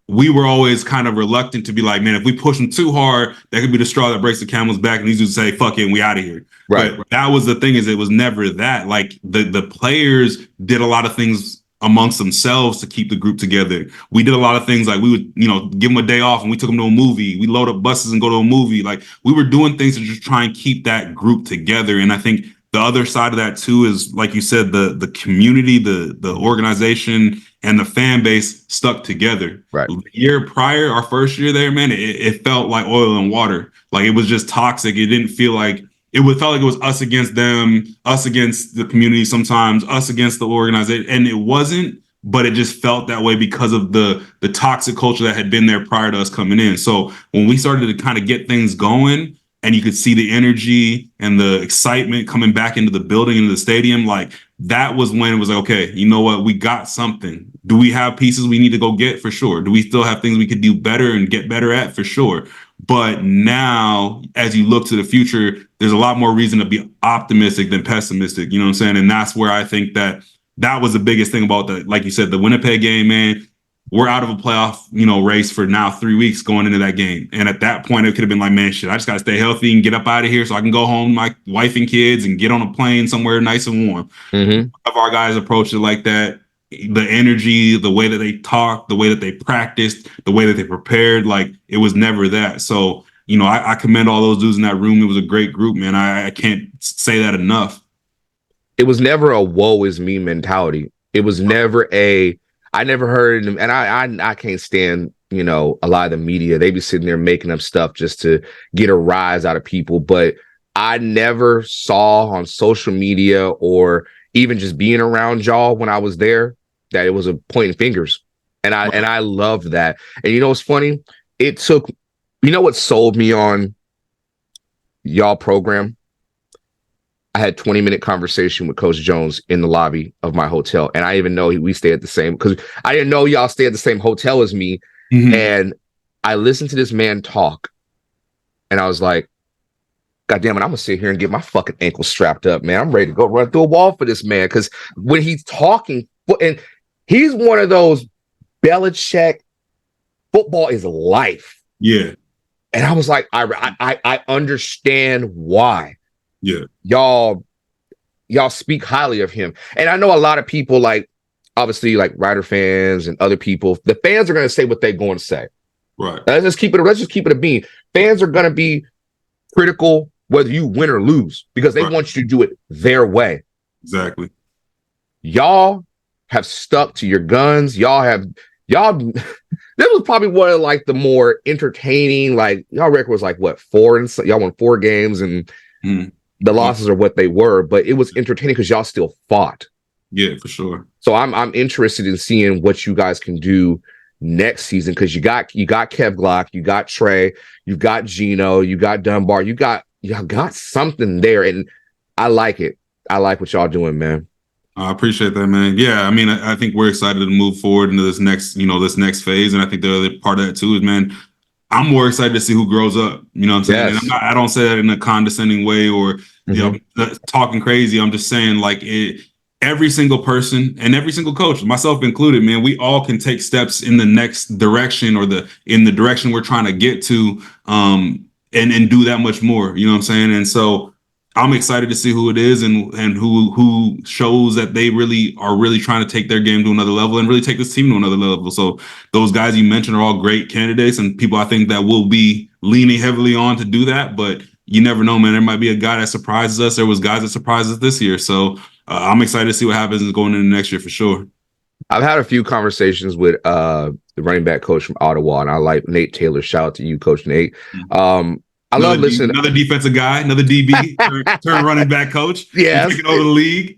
B: we were always kind of reluctant to be like, man, if we push them too hard, that could be the straw that breaks the camel's back. And these would say, fuck it, and we out of here.
A: Right.
B: But that was the thing, is it was never that. Like the players did a lot of things amongst themselves to keep the group together. We did a lot of things like we would, give them a day off and we took them to a movie. We load up buses and go to a movie. Like we were doing things to just try and keep that group together. And I think the other side of that too is, like you said, the community, the organization, and the fan base stuck together.
A: Right.
B: The year prior, our first year there, man, it felt like oil and water. Like it was just toxic. It didn't feel like felt like it was us against them, us against the community sometimes, us against the organization. And it wasn't, but it just felt that way because of the toxic culture that had been there prior to us coming in. So when we started to kind of get things going, and you could see the energy and the excitement coming back into the building, into the stadium, like that was when it was like, okay, you know what? We got something. Do we have pieces we need to go get? For sure. Do we still have things we could do better and get better at? For sure. But now, as you look to the future, there's a lot more reason to be optimistic than pessimistic. You know what I'm saying? And that's where I think that was the biggest thing about like you said, the Winnipeg game, man. We're out of a playoff, race for now 3 weeks going into that game. And at that point, it could have been like, man, shit, I just got to stay healthy and get up out of here so I can go home, my wife and kids, and get on a plane somewhere nice and warm.
A: Mm-hmm.
B: Of our guys approached it like that. The energy, the way that they talked, the way that they practiced, the way that they prepared, like it was never that. So, I commend all those dudes in that room. It was a great group, man. I can't say that enough.
A: It was never a woe is me mentality. It was never I never heard them, and I can't stand, a lot of the media. They be sitting there making up stuff just to get a rise out of people. But I never saw on social media or even just being around y'all when I was there that it was a pointing fingers. And I loved that. And what's funny? It took, what sold me on y'all program? I had 20-minute conversation with Coach Jones in the lobby of my hotel. And I even know we stay at the same, because I didn't know y'all stay at the same hotel as me. Mm-hmm. And I listened to this man talk. And I was like, God damn it, I'm going to sit here and get my fucking ankle strapped up, man. I'm ready to go run through a wall for this man. Because when he's talking, and he's one of those Belichick, football is life.
B: Yeah.
A: And I was like, I understand why.
B: Yeah.
A: Y'all speak highly of him. And I know a lot of people, like, obviously, like Rider fans and other people, the fans are going to say what they're going to say.
B: Right.
A: Let's just keep it a bean. Fans are going to be critical whether you win or lose because they want you to do it their way.
B: Exactly.
A: Y'all have stuck to your guns. This was probably one of like the more entertaining, like y'all record was like what, 4 and y'all won 4 games and the losses are what they were, but it was entertaining because y'all still fought.
B: Yeah, for sure.
A: So I'm interested in seeing what you guys can do next season because you got Kev Glock, you got Trey, you got Gino, you got Dunbar, y'all got something there, and I like it. I like what y'all doing, man.
B: I appreciate that, man. Yeah, I mean, I think we're excited to move forward into this next phase, and I think the other part of that too is, man, I'm more excited to see who grows up. You know what I'm saying? Yes. And I don't say that in a condescending way or talking crazy. I'm just saying, like, every single person and every single coach, myself included, man, we all can take steps in the next direction or in the direction we're trying to get to, and do that much more. You know what I'm saying? And so I'm excited to see who it is and who shows that they really are trying to take their game to another level and really take this team to another level. So those guys you mentioned are all great candidates and people I think that will be leaning heavily on to do that. But you never know, man. There might be a guy that surprises us. There was guys that surprised us this year. So I'm excited to see what happens going into next year for sure.
A: I've had a few conversations with the running back coach from Ottawa, and I like Nate Taylor. Shout out to you, Coach Nate. I love listening.
B: Another defensive guy, another DB, turn running back coach.
A: Yeah,
B: taking over the league.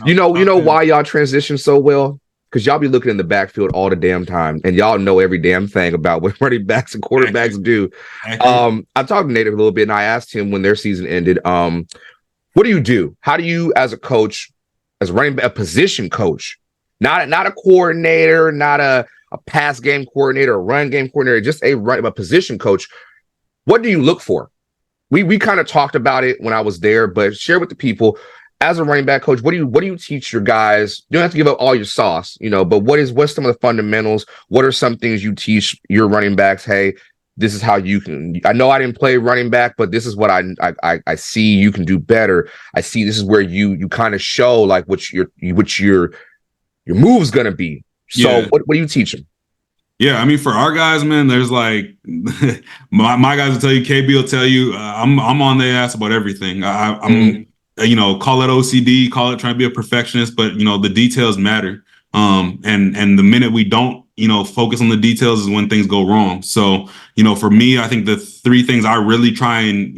A: You know why y'all transition so well? Because y'all be looking in the backfield all the damn time, and y'all know every damn thing about what running backs and quarterbacks do. I talked to Nate a little bit, and I asked him when their season ended, what do you do? How do you, as a coach, as a position coach, not a coordinator, not a pass game coordinator, a run game coordinator, just a position coach? What do you look for? We kind of talked about it when I was there, but share with the people as a running back coach, what do you teach your guys? You don't have to give up all your sauce, but what's some of the fundamentals? What are some things you teach your running backs? Hey, this is how you can. I know I didn't play running back, but this is what I see you can do better. I see this is where you kind of show like what your move's gonna be. So
B: Yeah.
A: what do you teach them?
B: Yeah, I mean, for our guys, man, there's like my guys will tell you, KB will tell you, I'm on their ass about everything. I'm call it OCD, call it trying to be a perfectionist, but the details matter. And the minute we don't, focus on the details is when things go wrong. So, for me, I think the three things I really try and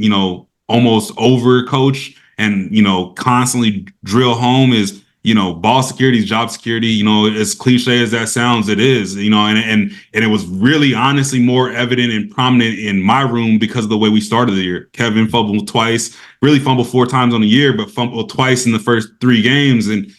B: almost over coach and constantly drill home is ball security is job security. As cliche as that sounds, it is, and it was really honestly more evident and prominent in my room because of the way we started the year. Kevin fumbled twice, really fumbled 4 times on the year, but fumbled twice in the first 3 games. And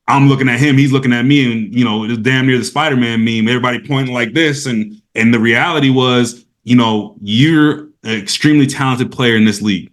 B: I'm looking at him, he's looking at me, and it was damn near the Spider-Man meme, everybody pointing like this. And the reality was, you're an extremely talented player in this league.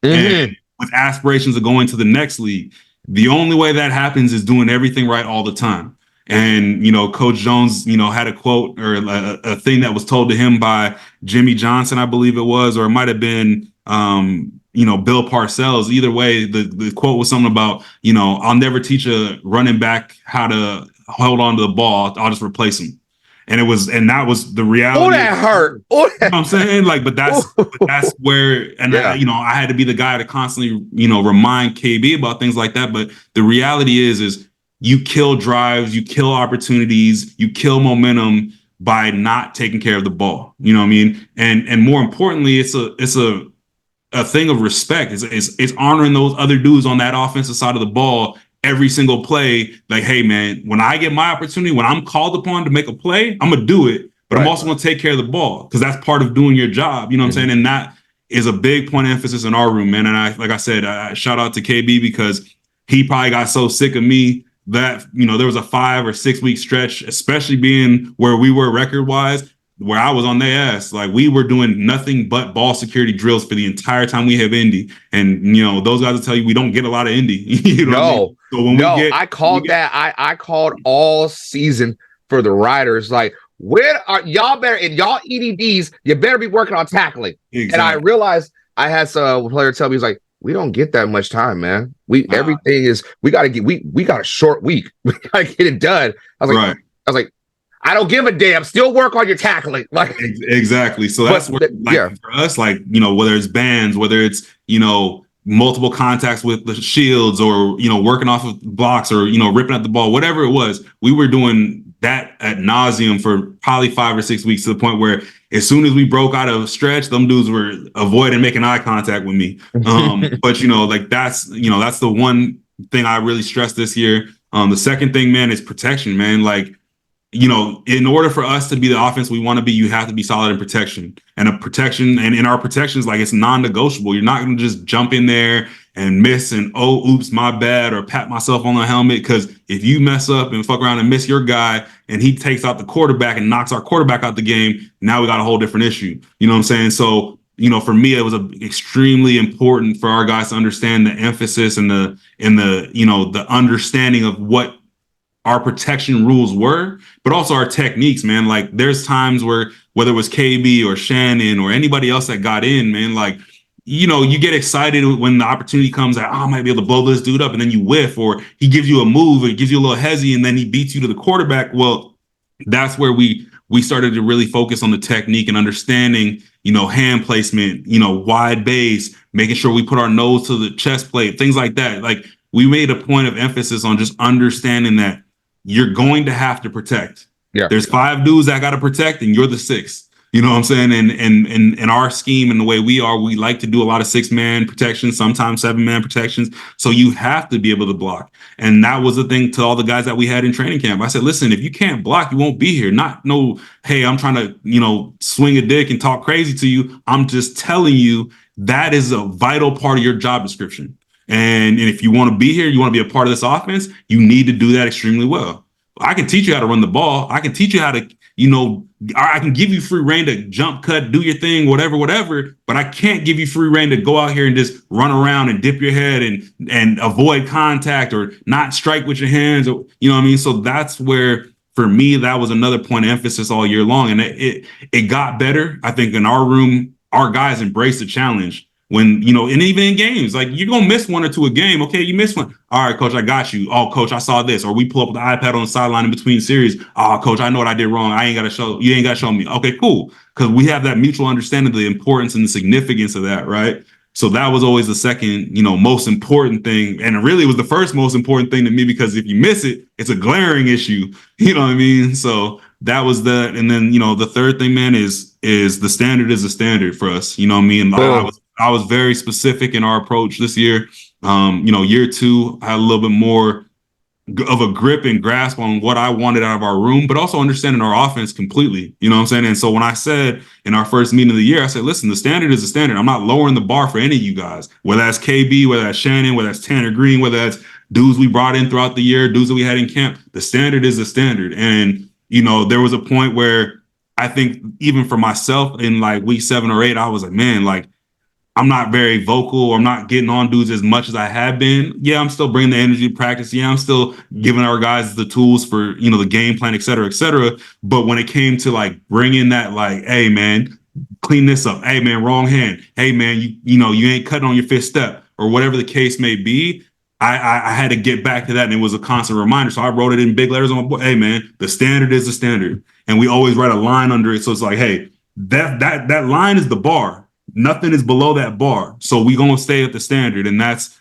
B: And with aspirations of going to the next league. The only way that happens is doing everything right all the time. And, Coach Jones, had a quote or a thing that was told to him by Jimmy Johnson, I believe it was, or it might have been, Bill Parcells. Either way, the quote was something about, I'll never teach a running back how to hold on to the ball. I'll just replace him. And that was the reality.
A: Oh, that hurt.
B: You know what I'm saying? But that's where, and I had to be the guy to constantly, remind KB about things like that. But the reality is you kill drives, you kill opportunities, you kill momentum by not taking care of the ball. You know what I mean? And more importantly, it's a thing of respect. It's honoring those other dudes on that offensive side of the ball every single play. Like, hey man, when I get my opportunity, when I'm called upon to make a play, I'm gonna do it. But I'm also going to take care of the ball because that's part of doing your job. You know what I'm saying? And that is a big point of emphasis in our room, man. And like I said, shout out to KB because he probably got so sick of me that, there was a 5 or 6 week stretch, especially being where we were record wise, where I was on their ass. Like we were doing nothing but ball security drills for the entire time we have Indy. And, those guys will tell you we don't get a lot of Indy. You know what I mean? So when
A: I called all season for the Riders. Like, where are y'all better in y'all EDDs? You better be working on tackling. Exactly. And I realized I had some player tell me, he's like, we don't get that much time, man. Everything is we got a short week. We gotta get it done. I was like, I don't give a damn. Still work on your tackling. Like
B: exactly. So that's for us, whether it's bands, whether it's multiple contacts with the shields, or working off of blocks, or ripping at the ball, whatever it was, we were doing that ad nauseum for probably 5 or 6 weeks, to the point where as soon as we broke out of a stretch, them dudes were avoiding making eye contact with me. But that's the one thing I really stressed this year. The second thing, man, is protection, man. In order for us to be the offense we want to be, you have to be solid in protection. And in our protections, it's non-negotiable. You're not going to just jump in there and miss and, oh, oops, my bad, or pat myself on the helmet. Because if you mess up and fuck around and miss your guy and he takes out the quarterback and knocks our quarterback out the game, now we got a whole different issue. You know what I'm saying? So, for me, it was extremely important for our guys to understand the emphasis and the understanding of what our protection rules were, but also our techniques, man. There's times where, whether it was KB or Shannon or anybody else that got in, man, you get excited when the opportunity comes that, I might be able to blow this dude up, and then you whiff, or he gives you a move, or he gives you a little hezzy, and then he beats you to the quarterback. Well, that's where we started to really focus on the technique and understanding, hand placement, wide base, making sure we put our nose to the chest plate, things like that. We made a point of emphasis on just understanding that you're going to have to protect. Yeah. There's 5 dudes that got to protect, and you're the 6th. You know what I'm saying? And in our scheme and the way we like to do a lot of 6-man protections, sometimes 7-man protections. So you have to be able to block. And that was the thing to all the guys that we had in training camp. I said, listen, if you can't block, you won't be here. Hey, I'm trying to, swing a dick and talk crazy to you. I'm just telling you that is a vital part of your job description. And if you want to be here, you want to be a part of this offense, you need to do that extremely well. I can teach you how to run the ball. I can teach you how to I can give you free reign to jump cut, do your thing, whatever, but I can't give you free reign to go out here and just run around and dip your head and avoid contact or not strike with your hands, or, you know what I mean? So that's where, for me, that was another point of emphasis all year long. And it got better. I think in our room, our guys embraced the challenge. When, and even in games, like, you're going to miss one or two a game. Okay, you missed one. All right, coach, I got you. Oh, coach, I saw this. Or we pull up the iPad on the sideline in between series. Oh, coach, I know what I did wrong. You ain't got to show me. Okay, cool. Because we have that mutual understanding of the importance and the significance of that, right? So that was always the second, most important thing. And it really was the first most important thing to me, because if you miss it, it's a glaring issue. You know what I mean? So that was that. And then, the third thing, man, is the standard is a standard for us. You know what I mean? I was very specific in our approach this year. Year two, I had a little bit more of a grip and grasp on what I wanted out of our room, but also understanding our offense completely. You know what I'm saying? And so when I said in our first meeting of the year, I said, listen, the standard is the standard. I'm not lowering the bar for any of you guys, whether that's KB, whether that's Shannon, whether that's Tanner Green, whether that's dudes we brought in throughout the year, dudes that we had in camp. The standard is the standard. And, there was a point where I think even for myself in like week 7 or 8, I was like, man, like, I'm not very vocal, or I'm not getting on dudes as much as I have been. Yeah, I'm still bringing the energy to practice. Yeah, I'm still giving our guys the tools for, the game plan, et cetera, et cetera. But when it came to like bringing that, like, hey, man, clean this up. Hey, man, wrong hand. Hey, man, you ain't cutting on your 5th step, or whatever the case may be. I had to get back to that, and it was a constant reminder. So I wrote it in big letters on my board. Hey, man, the standard is the standard. And we always write a line under it. So it's like, hey, that line is the bar. Nothing is below that bar. So we going to stay at the standard. And that's,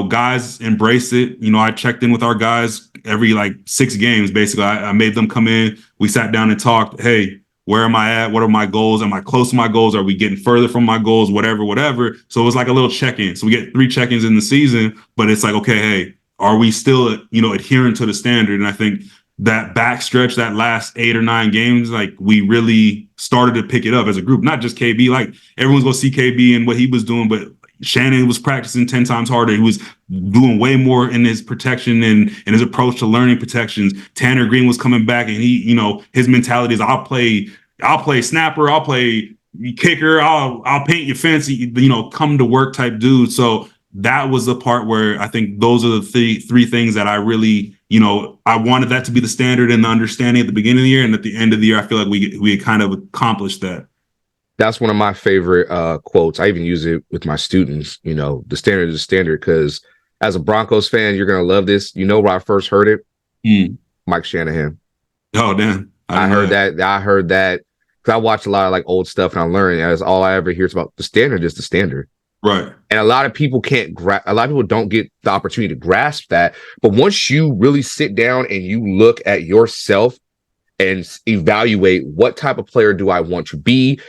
B: guys embrace it. I checked in with our guys every like 6 games. Basically, I made them come in. We sat down and talked. Hey, where am I at? What are my goals? Am I close to my goals? Are we getting further from my goals? Whatever. So it was like a little check-in. So we get 3 check-ins in the season, but it's like, okay, hey, are we still, adhering to the standard? And I think that backstretch, that last 8 or 9 games, like, we really started to pick it up as a group, not just KB. Like, everyone's going to see KB and what he was doing, but Shannon was practicing 10 times harder. He was doing way more in his protection and his approach to learning protections. Tanner Green was coming back, and he, his mentality is, I'll play snapper, I'll play kicker, I'll paint your fence, come to work type dude. So that was the part where I think those are the three things that I really, I wanted that to be the standard and the understanding at the beginning of the year. And at the end of the year, I feel like we had kind of accomplished that.
A: That's one of my favorite quotes. I even use it with my students. The standard is the standard, because as a Broncos fan, you're going to love this. Where I first heard it? Mike Shanahan.
B: Oh, damn.
A: I heard that because I watch a lot of like old stuff, and I learned, as all I ever hear is about the standard is the standard.
B: Right.
A: And a lot of people a lot of people don't get the opportunity to grasp that. But once you really sit down and you look at yourself and evaluate, what type of player do I want to be?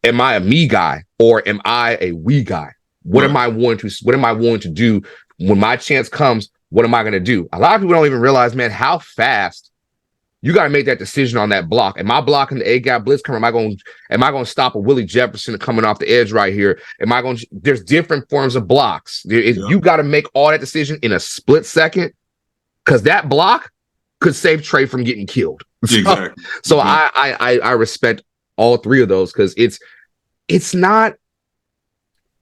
A: Am I a me guy, or am I a we guy? What am I willing to do when my chance comes? What am I going to do? A lot of people don't even realize, man, how fast you got to make that decision on that block. Am I blocking the A-gap blitz cover? Am I going to stop a Willie Jefferson coming off the edge right here? There's different forms of blocks. You got to make all that decision in a split second, because that block could save Trey from getting killed.
B: Exactly.
A: So I respect all 3 of those, because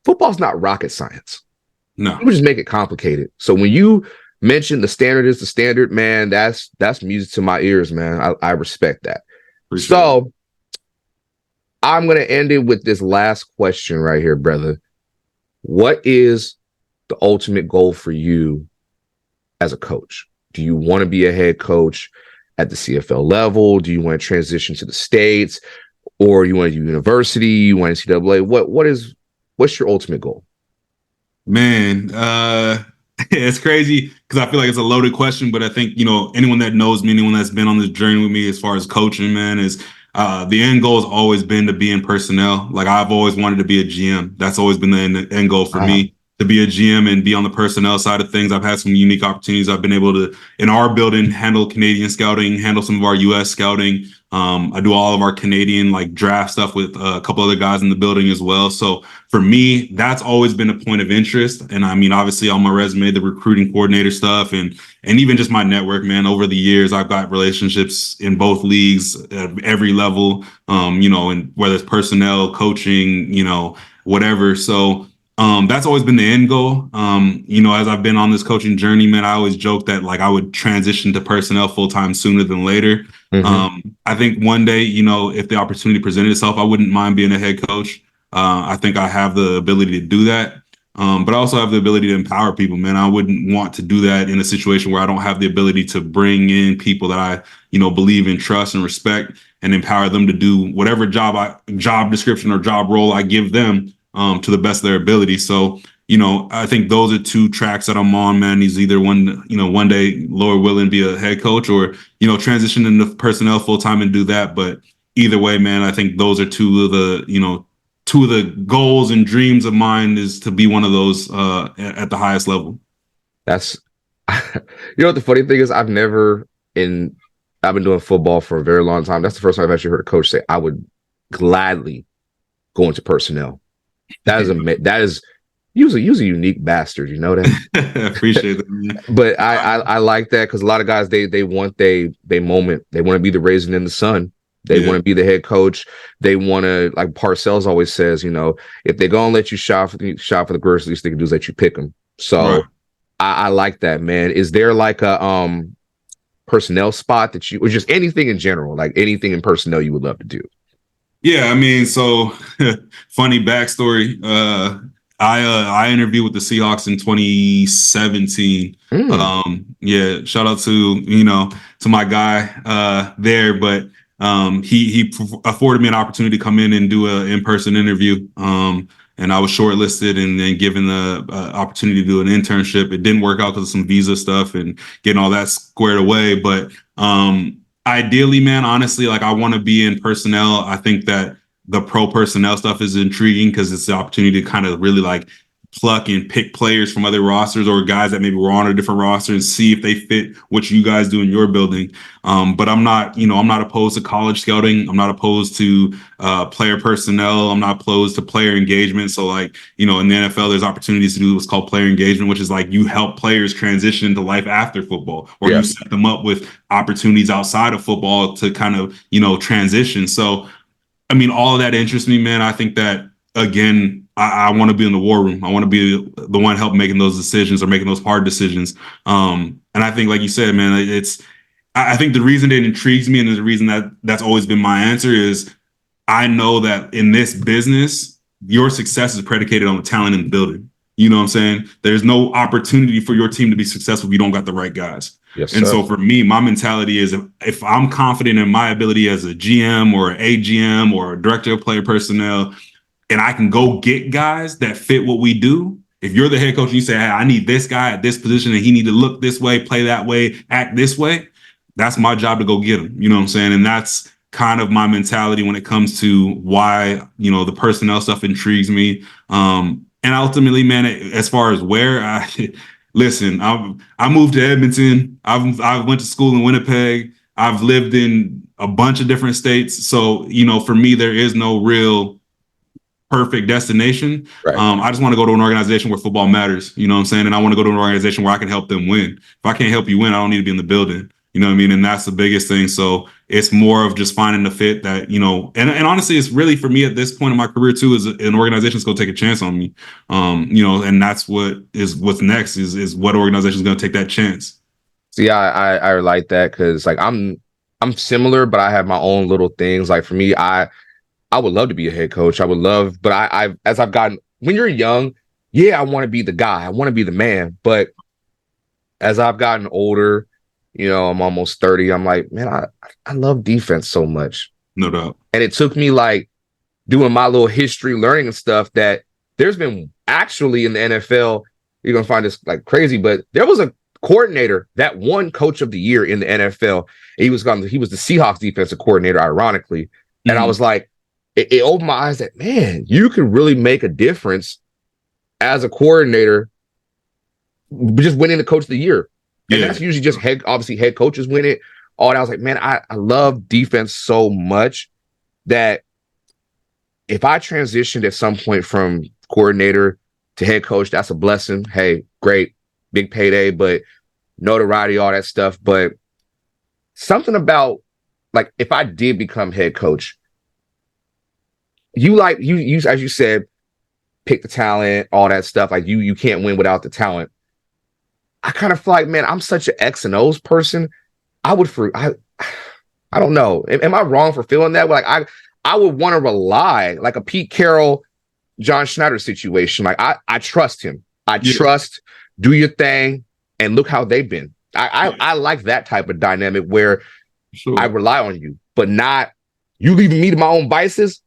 A: football's not rocket science.
B: No.
A: We just make it complicated. So when you mention the standard is the standard, man, that's music to my ears, man. I respect that. So I'm going to end it with this last question right here, brother. What is the ultimate goal for you as a coach? Do you want to be a head coach at the CFL level? Do you want to transition to the States, or you want to do university? You want NCAA? What's your ultimate goal?
B: Man, it's crazy, because I feel like it's a loaded question, but I think, anyone that knows me, anyone that's been on this journey with me as far as coaching, man, is the end goal has always been to be in personnel. Like, I've always wanted to be a GM. That's always been the end goal for me. to be a GM and be on the personnel side of things. I've had some unique opportunities. I've been able to, in our building, handle Canadian scouting, handle some of our US scouting. I do all of our Canadian like draft stuff with a couple other guys in the building as well. So for me, that's always been a point of interest. And I mean, obviously on my resume, the recruiting coordinator stuff and even just my network, man, over the years, I've got relationships in both leagues at every level, and whether it's personnel, coaching, whatever. So that's always been the end goal. As I've been on this coaching journey, man, I always joke that like I would transition to personnel full time sooner than later. I think one day, if the opportunity presented itself, I wouldn't mind being a head coach. I think I have the ability to do that. But I also have the ability to empower people, man. I wouldn't want to do that in a situation where I don't have the ability to bring in people that I, believe in, trust and respect, and empower them to do whatever job description or job role I give them to the best of their ability. So, I think those are two tracks that I'm on, man. He's either one day, Lord willing, be a head coach or, transition into personnel full time and do that. But either way, man, I think those are two of the goals and dreams of mine is to be one of those at the highest level.
A: That's, what the funny thing is, I've been doing football for a very long time. That's the first time I've actually heard a coach say, I would gladly go into personnel. That is, he was a unique bastard, you know that?
B: Appreciate that, man.
A: But I like that because a lot of guys, they want they moment. They want to be the raisin in the sun. They want to be the head coach. They want to, like Parcells always says, if they're going to let you shop for the girls, at least they can do is let you pick them. So right. I like that, man. Is there like a personnel spot that or just anything in general, like anything in personnel you would love to do?
B: Yeah, I mean, so funny backstory. I interviewed with the Seahawks in 2017. Shout out to my guy there, but he afforded me an opportunity to come in and do an in-person interview. And I was shortlisted and then given the opportunity to do an internship. It didn't work out because of some visa stuff and getting all that squared away. But ideally, man, honestly, like I want to be in personnel. I think that the pro personnel stuff is intriguing because it's the opportunity to kind of really like pluck and pick players from other rosters or guys that maybe were on a different roster and see if they fit what you guys do in your building. But I'm not opposed to college scouting. I'm not opposed to player personnel. I'm not opposed to player engagement. So like, in the NFL, there's opportunities to do what's called player engagement, which is like you help players transition into life after football, or you set them up with opportunities outside of football to kind of, transition. So, I mean, all of that interests me, man. I think that, again, I want to be in the war room. I want to be the one help making those decisions or making those hard decisions. And I think, like you said, man, I think the reason it intrigues me and the reason that's always been my answer is I know that in this business, your success is predicated on the talent in the building. You know what I'm saying? There's no opportunity for your team to be successful if you don't got the right guys.
A: Yes,
B: and
A: sir.
B: So for me, my mentality is if I'm confident in my ability as a GM or an AGM or a director of player personnel, and I can go get guys that fit what we do. If you're the head coach and you say, hey, I need this guy at this position and he need to look this way, play that way, act this way, that's my job to go get him. You know what I'm saying? And that's kind of my mentality when it comes to why, the personnel stuff intrigues me. And ultimately, man, as far as where listen, I moved to Edmonton. I went to school in Winnipeg. I've lived in a bunch of different states. So, for me, there is no real perfect destination.
A: Right.
B: I just want to go to an organization where football matters. You know what I'm saying? And I want to go to an organization where I can help them win. If I can't help you win, I don't need to be in the building. You know what I mean? And that's the biggest thing. So it's more of just finding the fit that, and honestly, it's really for me at this point in my career too, is an organization's going to take a chance on me. And that's what's next is what organization's going to take that chance.
A: See, I like that because like I'm similar, but I have my own little things. Like for me, I would love to be a head coach. I would love, but as I've gotten, when you're young, I want to be the guy. I want to be the man. But as I've gotten older, I'm almost 30. I'm like, man, I love defense so much.
B: No doubt.
A: And it took me like doing my little history, learning and stuff that there's been actually in the NFL, you're going to find this like crazy, but there was a coordinator that won coach of the year in the NFL. He was the Seahawks defensive coordinator, ironically. And I was like, it opened my eyes that, man, you can really make a difference as a coordinator, just winning the coach of the year. And that's usually just obviously head coaches win it. All that. I was like, man, I love defense so much that if I transitioned at some point from coordinator to head coach, that's a blessing. Hey, great, big payday, but notoriety, all that stuff. But something about, like, if I did become head coach, you as you said, pick the talent, all that stuff. Like you can't win without the talent. I kind of feel like, man, I'm such an X and O's person. I don't know. Am I wrong for feeling that? Like I would want to rely, like a Pete Carroll, John Schneider situation. Like I trust him. I trust, do your thing, and look how they've been. I like that type of dynamic where I rely on you, but not you leaving me to my own vices.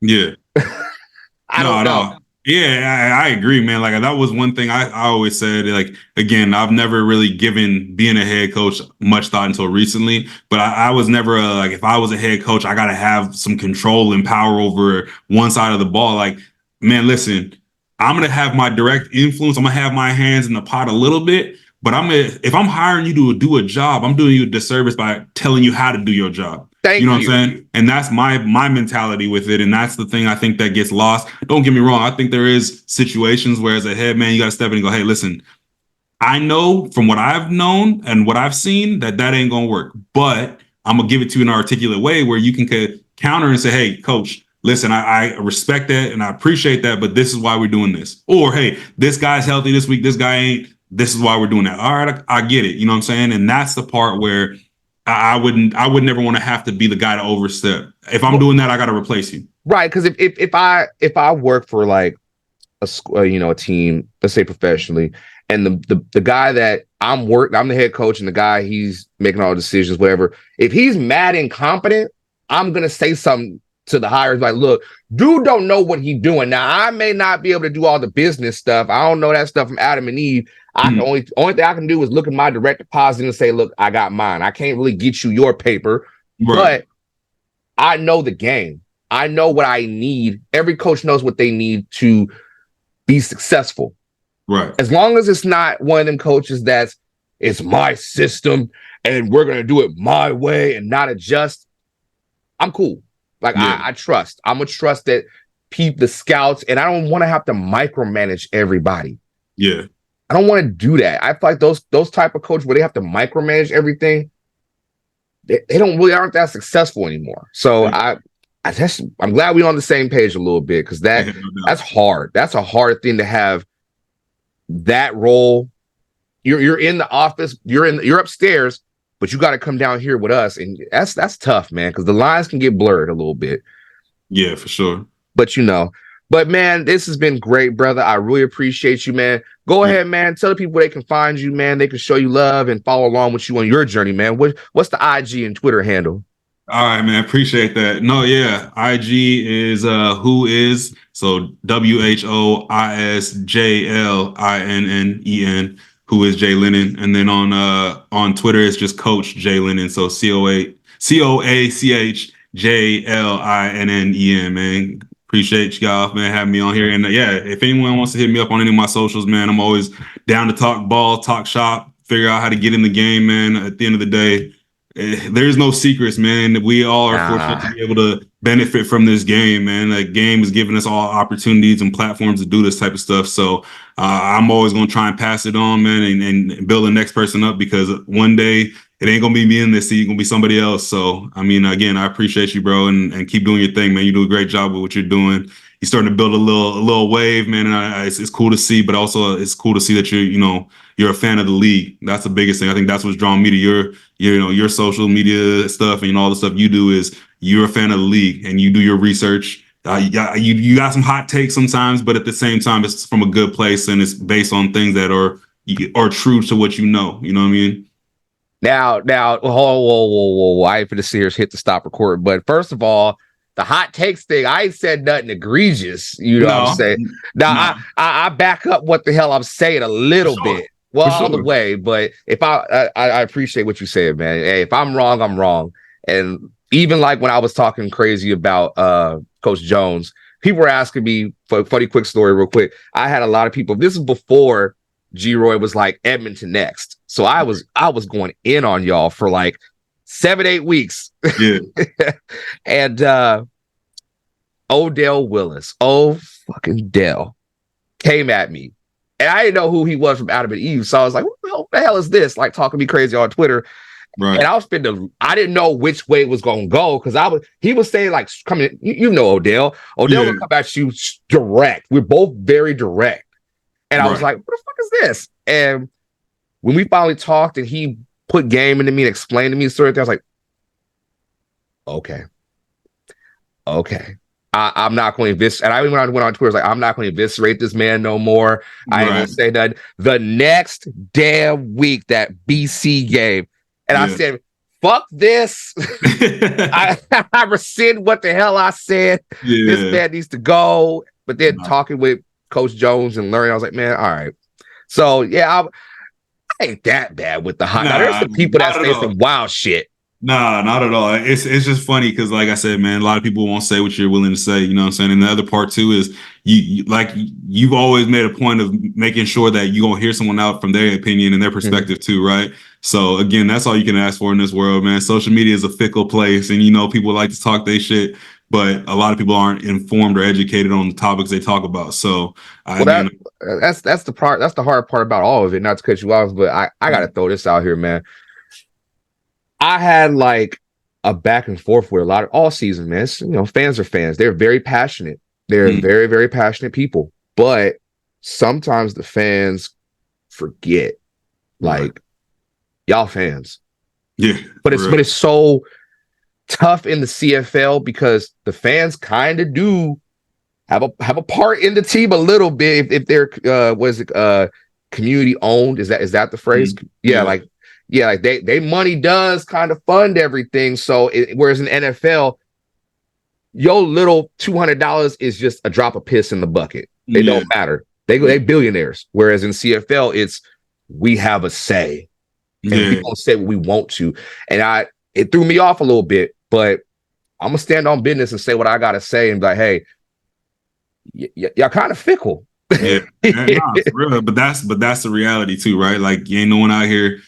B: Yeah.
A: I don't know.
B: Yeah, I agree, man. Like that was one thing I always said. Like, again, I've never really given being a head coach much thought until recently. But I was never like, if I was a head coach, I got to have some control and power over one side of the ball. Like, man, listen, I'm gonna have my direct influence. I'm gonna have my hands in the pot a little bit. But if I'm hiring you to do a job, I'm doing you a disservice by telling you how to do your job.
A: Thank
B: you know what I'm saying? And that's my mentality with it. And that's the thing I think that gets lost. Don't get me wrong. I think there is situations where as a head man, you got to step in and go, hey, listen, I know from what I've known and what I've seen that ain't going to work. But I'm going to give it to you in an articulate way where you can counter and say, hey, coach, listen, I respect that and I appreciate that, but this is why we're doing this. Or, hey, this guy's healthy this week. This guy ain't. This is why we're doing that. All right, I get it. You know what I'm saying? And that's the part where I would never want to have to be the guy to overstep. If I'm doing that, I got to replace you.
A: Right. Because if I work for like a team, let's say professionally, and the guy that I'm the head coach, and the guy he's making all the decisions, whatever. If he's mad incompetent, I'm gonna say something to the hires like, look, dude don't know what he's doing. Now, I may not be able to do all the business stuff. I don't know that stuff from Adam and Eve. Only thing I can do is look at my direct deposit and say, look, I got mine. I can't really get you your paper, but I know the game. I know what I need. Every coach knows what they need to be successful.
B: Right.
A: As long as it's not one of them coaches it's my system and we're going to do it my way and not adjust, I'm cool. Like, I trust. I'm going to trust that the scouts, and I don't want to have to micromanage everybody.
B: Yeah.
A: I don't want to do that. I feel like those type of coaches where they have to micromanage everything, they aren't that successful anymore. So I'm glad we're on the same page a little bit, because that's hard. That's a hard thing to have that role. You're in the office, you're upstairs, but you got to come down here with us, and that's tough, man, because the lines can get blurred a little bit.
B: Yeah, for sure.
A: But man, this has been great, brother. I really appreciate you, man. Go ahead, man. Tell the people where they can find you, man. They can show you love and follow along with you on your journey, man. What's the IG and Twitter handle?
B: All right, man. Appreciate that. No, yeah. IG is who is, so WHOISJLINNEN, who is Jay Linnen. And then on Twitter it's just Coach Jay Linnen. So COACHJLINNEN, man. Appreciate y'all, man, having me on here. And if anyone wants to hit me up on any of my socials, man, I'm always down to talk ball, talk shop, figure out how to get in the game, man. At the end of the day, there's no secrets, man. We all are fortunate to be able to benefit from this game, man. The game is giving us all opportunities and platforms to do this type of stuff. So I'm always going to try and pass it on, man, and build the next person up, because one day it ain't going to be me in this seat. It's going to be somebody else. So, I mean, again, I appreciate you, bro, and keep doing your thing, man. You do a great job with what you're doing. You're starting to build a little wave, man. And it's cool to see, but also it's cool to see that you're a fan of the league. That's the biggest thing. I think that's what's drawn me to your social media stuff, and all the stuff you do is you're a fan of the league and you do your research. You got some hot takes sometimes, but at the same time, it's from a good place and it's based on things that are true to what you know. You know what I mean?
A: Now, whoa. I ain't finna see her hit the stop record. But first of all, the hot takes thing, I ain't said nothing egregious. You know what I'm saying? Now, I back up what the hell I'm saying a little bit. Well, all the way. But if I appreciate what you said, man. Hey, if I'm wrong, I'm wrong. And even like when I was talking crazy about Coach Jones, people were asking me, funny quick story real quick. I had a lot of people, this is before G-Roy was like Edmonton next. So I was going in on y'all for like 7-8 weeks.
B: Yeah.
A: And Odell Willis, fucking Dell, came at me. And I didn't know who he was from Adam and Eve. So I was like, what the hell is this? Like talking me crazy on Twitter.
B: Right.
A: And I didn't know which way it was going to go because he was saying like, coming, you know, Odell would come at you direct. We're both very direct. And I was like, what the fuck is this? And when we finally talked and he put game into me and explained to me the story, I was like, okay. I'm not going to eviscerate. And I even went on Twitter, I was like, I'm not going to eviscerate this man no more. I ain't going to say that. The next damn week, that BC game, and I said, fuck this. I rescind what the hell I said. This man needs to go. But then talking with Coach Jones and learning, I was like, man, all right. So, yeah, I ain't that bad with the hot. Now, there's some people that say some wild shit.
B: Nah, not at all. It's just funny because, like I said, man, a lot of people won't say what you're willing to say. You know what I'm saying? And the other part too is you've always made a point of making sure that you're gonna hear someone out from their opinion and their perspective too, right? So again, that's all you can ask for in this world, man. Social media is a fickle place, and people like to talk their shit, but a lot of people aren't informed or educated on the topics they talk about. So
A: that's the part. That's the hard part about all of it. Not to cut you off, but I gotta throw this out here, man. I had like a back and forth with a lot of all season, man. Fans are fans. They're very passionate. They're very, very passionate people. But sometimes the fans forget, like, y'all fans.
B: Yeah.
A: But it's so tough in the CFL because the fans kind of do have a part in the team a little bit if they're community owned. Is that the phrase? Like they money does kind of fund everything. So whereas in NFL, your little $200 is just a drop of piss in the bucket. They don't matter. They billionaires. Whereas in CFL, it's we have a say, and we don't say what we want to. And it threw me off a little bit, but I'm gonna stand on business and say what I gotta say and be like, hey, y'all kind of fickle.
B: Yeah, for real. But that's the reality too, right? Like you ain't no one out here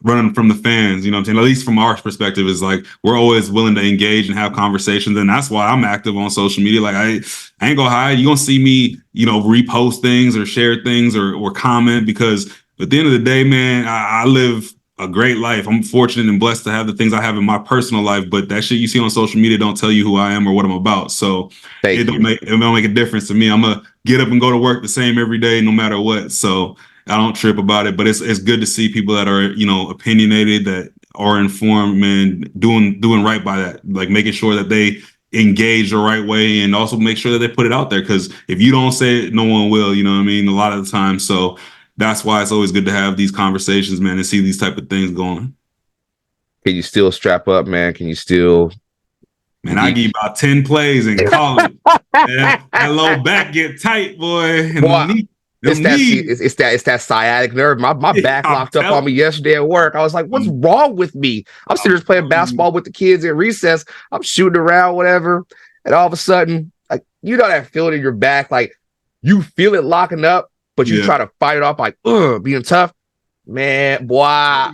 B: running from the fans, you know what I'm saying? At least from our perspective, is like we're always willing to engage and have conversations, and that's why I'm active on social media. Like I ain't gonna hide. You gonna see me, repost things or share things or comment, because at the end of the day, man, I live a great life. I'm fortunate and blessed to have the things I have in my personal life, but that shit you see on social media don't tell you who I am or what I'm about. So it don't make a difference to me. I'm gonna get up and go to work the same every day, no matter what. So I don't trip about it, but it's good to see people that are, opinionated, that are informed, man, doing right by that, like making sure that they engage the right way, and also make sure that they put it out there. Because if you don't say it, no one will, you know what I mean? A lot of the time. So that's why it's always good to have these conversations, man, and see these type of things going.
A: Can you still strap up, man? Can you still?
B: Man, I give you about 10 plays and call it. That low back get tight, boy. And
A: it's that sciatic nerve. My back locked up on me yesterday at work. I was like, what's wrong with me? I'm sitting there playing basketball with the kids at recess. I'm shooting around, whatever. And all of a sudden, like, that feeling in your back, like you feel it locking up, but you try to fight it off, like, being tough. Man, boy.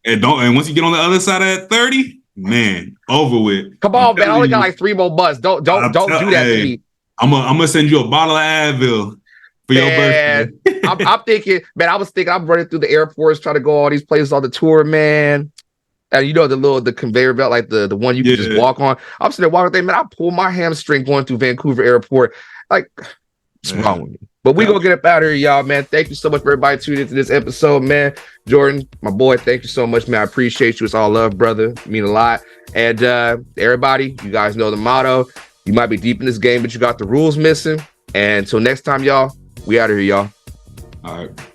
B: And once you get on the other side of that 30, man, over with.
A: Come on, man. I only got like 3 more months. Don't do that to me.
B: I'm gonna send you a bottle of Advil for your birthday.
A: I'm thinking, man, I'm running through the airports trying to go all these places on the tour, man. And the conveyor belt, like the one you can just walk on. I'm sitting there walking there, man. I pulled my hamstring going through Vancouver Airport. Like, what's wrong with me? But we gonna get up out of here, y'all, man. Thank you so much for everybody tuning into this episode, man. Jordan, my boy, thank you so much, man. I appreciate you. It's all love, brother. It mean a lot. And everybody, you guys know the motto. You might be deep in this game, but you got the rules missing. And until next time, y'all, we out of here, y'all.
B: All right.